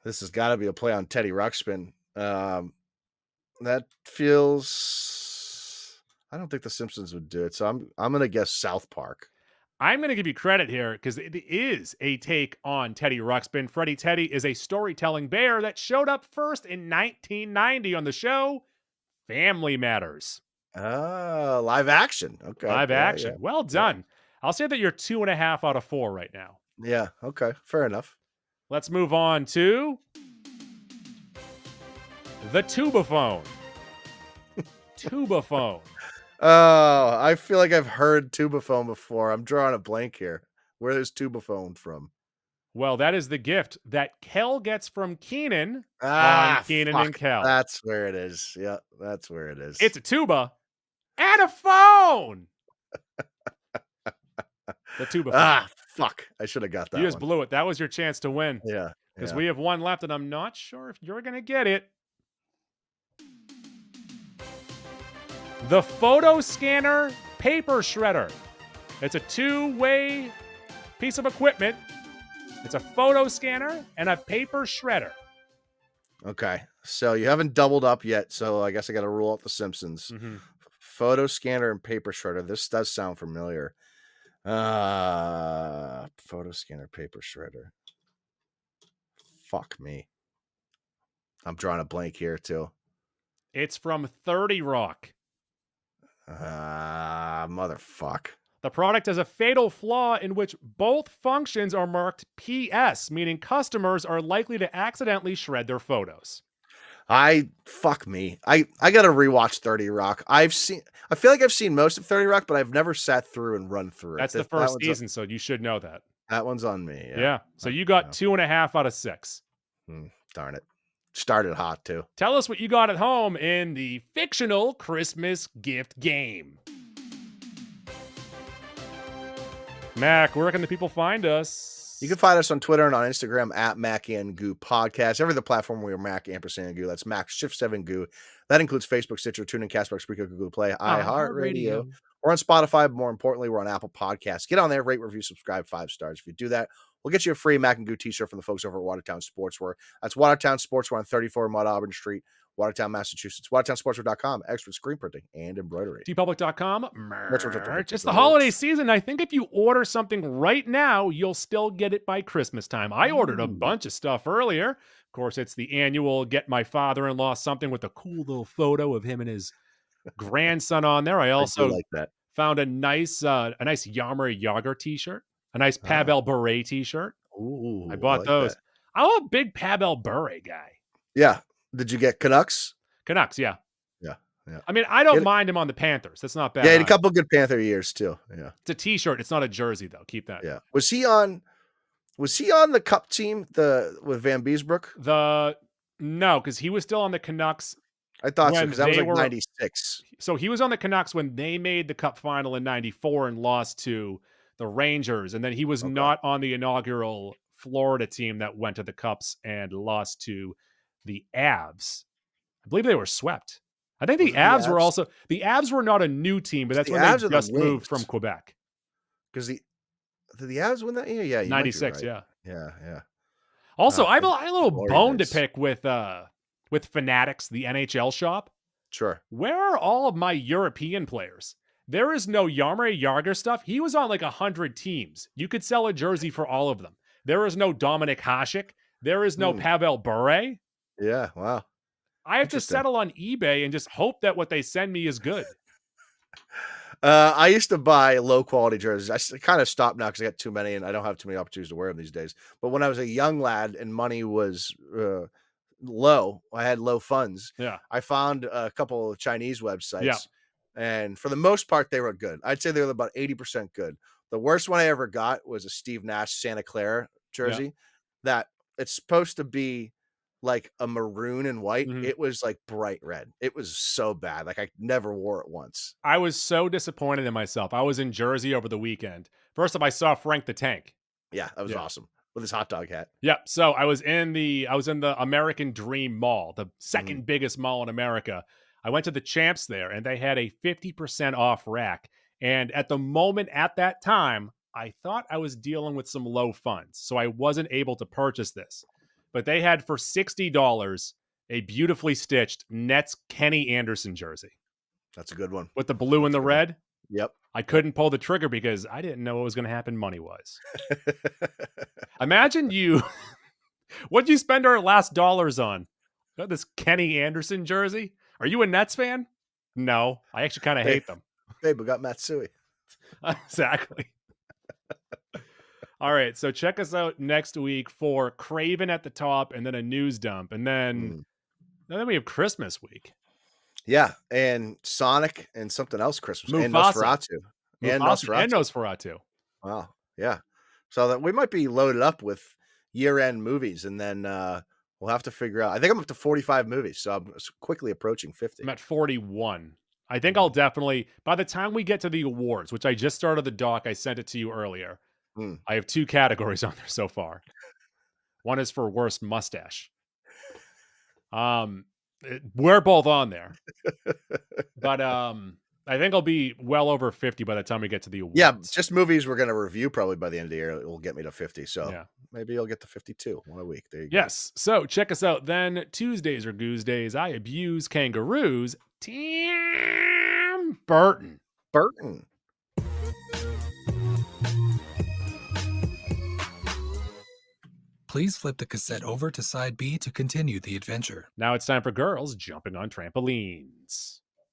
This has got to be a play on Teddy Ruxpin. That feels... I don't think The Simpsons would do it, so I'm going to guess South Park. I'm going to give you credit here because it is a take on Teddy Ruxpin. Freddie Teddy is a storytelling bear that showed up first in 1990 on the show Family Matters. Live action. Okay. Live Yeah, action. yeah. Well done. I'll say that you're 2.5 out of 4 right now. Yeah. Okay. Fair enough. Let's move on to the Tubaphone. Tubaphone. Oh, I feel like I've heard tubaphone before. I'm drawing a blank here. Where is tubaphone from? Well, that is the gift that Kel gets from Keenan on Keenan fuck. and Kel. That's where it is. Yeah, that's where it is. It's a tuba and a phone. The tubaphone. Fuck. I should have got that You just one. blew it. That was your chance to win. Yeah. Because Yeah. we have one left, and I'm not sure if you're going to get it. The photo scanner paper shredder. It's a two-way piece of equipment. It's a photo scanner and a paper shredder. Okay. So you haven't doubled up yet, so I guess I got to rule out the Simpsons. Mm-hmm. Photo scanner and paper shredder. This does sound familiar. Photo scanner, paper shredder. Fuck me. I'm drawing a blank here too. It's from 30 Rock. Motherfuck. The product has a fatal flaw in which both functions are marked PS, meaning customers are likely to accidentally shred their photos. Fuck me. I gotta rewatch 30 Rock. I feel like I've seen most of 30 Rock, but I've never sat through and run through it. That's the first season, so you should know that. That one's on me. Yeah. So you got 2.5 out of 6. Darn it. Started hot too. Tell us what you got at home in the fictional Christmas gift game. Mac, where can the people find us? You can find us on Twitter and on Instagram at Mac and Goo Podcast. Every other platform we are Mac ampersand Goo. That's Mac Shift 7 Goo. That includes Facebook, Stitcher, TuneIn, Castbox, Spreaker, Google Play, iHeartRadio. We're on Spotify, but more importantly, we're on Apple Podcasts. Get on there, rate, review, subscribe, 5 stars. If you do that, we'll get you a free Mac and Goo t-shirt from the folks over at Watertown Sportswear. That's Watertown Sportswear on 34 Mud Auburn Street, Watertown, Massachusetts. WatertownSportswear.com, extra screen printing and embroidery. tpublic.com, merch. Merch. It's the holiday season. I think if you order something right now, you'll still get it by Christmas time. I ordered a bunch of stuff earlier. Of course, it's the annual Get My Father-in-Law something with a cool little photo of him and his grandson on there. I also like that. Found a nice Yarmur Yager t-shirt, a nice Pavel Bure t-shirt. Ooh, I bought like those. that. I'm a big Pavel Bure guy. Yeah. Did you get Canucks? Canucks, yeah. Yeah. I mean, I don't mind him on the Panthers. That's not bad. Yeah, he had a couple good Panther years too. Yeah. It's a t-shirt. It's not a jersey though. Keep that. Yeah. Was he on the Cup team with Van Beesbrook? No, because he was still on the Canucks. I thought so, because that was like 96. So he was on the Canucks when they made the Cup final in 94 and lost to the Rangers. And then he was not on the inaugural Florida team that went to the Cups and lost to the Avs. I believe they were swept. I think the Avs were not a new team, but that's when they just moved from Quebec. Because did the Avs win that year? Yeah. 96, right. Yeah. Also, I have a little bone to pick with Fanatics, the NHL shop. Sure. Where are all of my European players? There is no Jaromir Jagr stuff. He was on like 100 teams. You could sell a jersey for all of them. There is no Dominik Hasek. There is no Pavel Bure. Yeah, wow. I have to settle on eBay and just hope that what they send me is good. I used to buy low quality jerseys. I kind of stopped now because I got too many and I don't have too many opportunities to wear them these days. But when I was a young lad and money was low, I had low funds. Yeah. I found a couple of Chinese websites. Yeah. And for the most part, they were good. I'd say they were about 80% good. The worst one I ever got was a Steve Nash Santa Clara jersey that it's supposed to be like a maroon and white. Mm-hmm. It was like bright red. It was so bad. Like I never wore it once. I was so disappointed in myself. I was in Jersey over the weekend. First up, I saw Frank the Tank. Yeah, that was awesome with his hot dog hat. Yep. So I was in the American Dream Mall, the second biggest mall in America. I went to the Champs there, and they had a 50% off rack. And at the moment, at that time, I thought I was dealing with some low funds, so I wasn't able to purchase this. But they had for $60 a beautifully stitched Nets Kenny Anderson jersey. That's a good one. With the blue and the red. Yep. I couldn't pull the trigger because I didn't know what was going to happen money-wise. Imagine you what'd you spend our last dollars on? Got this Kenny Anderson jersey? Are you a Nets fan? No, I actually kind of Babe, hate them. babe, we got Matsui. Exactly. All right, so check us out next week for Kraven at the top and then a news dump. And then we have Christmas week. Yeah, and Sonic and something else Christmas and Mufasa. Nosferatu. And Mufasa and Nosferatu. Nosferatu. Wow. Yeah. So that we might be loaded up with year-end movies, and then we'll have to figure out. I think I'm up to 45 movies, so I'm quickly approaching 50. I'm at 41. I think I'll definitely, by the time we get to the awards, which I just started the doc, I sent it to you earlier. I have 2 categories on there so far. One is for worst mustache. We're both on there. But I think I'll be well over 50 by the time we get to the awards. Yeah, just movies we're going to review probably by the end of the year. It will get me to 50. So Yeah. maybe you'll get to 52 one a week. There you go. Yes. So check us out then. Tuesdays or Goose Days. I abuse kangaroos. Tim Burton. Burton. Please flip the cassette over to side B to continue the adventure. Now it's time for girls jumping on trampolines.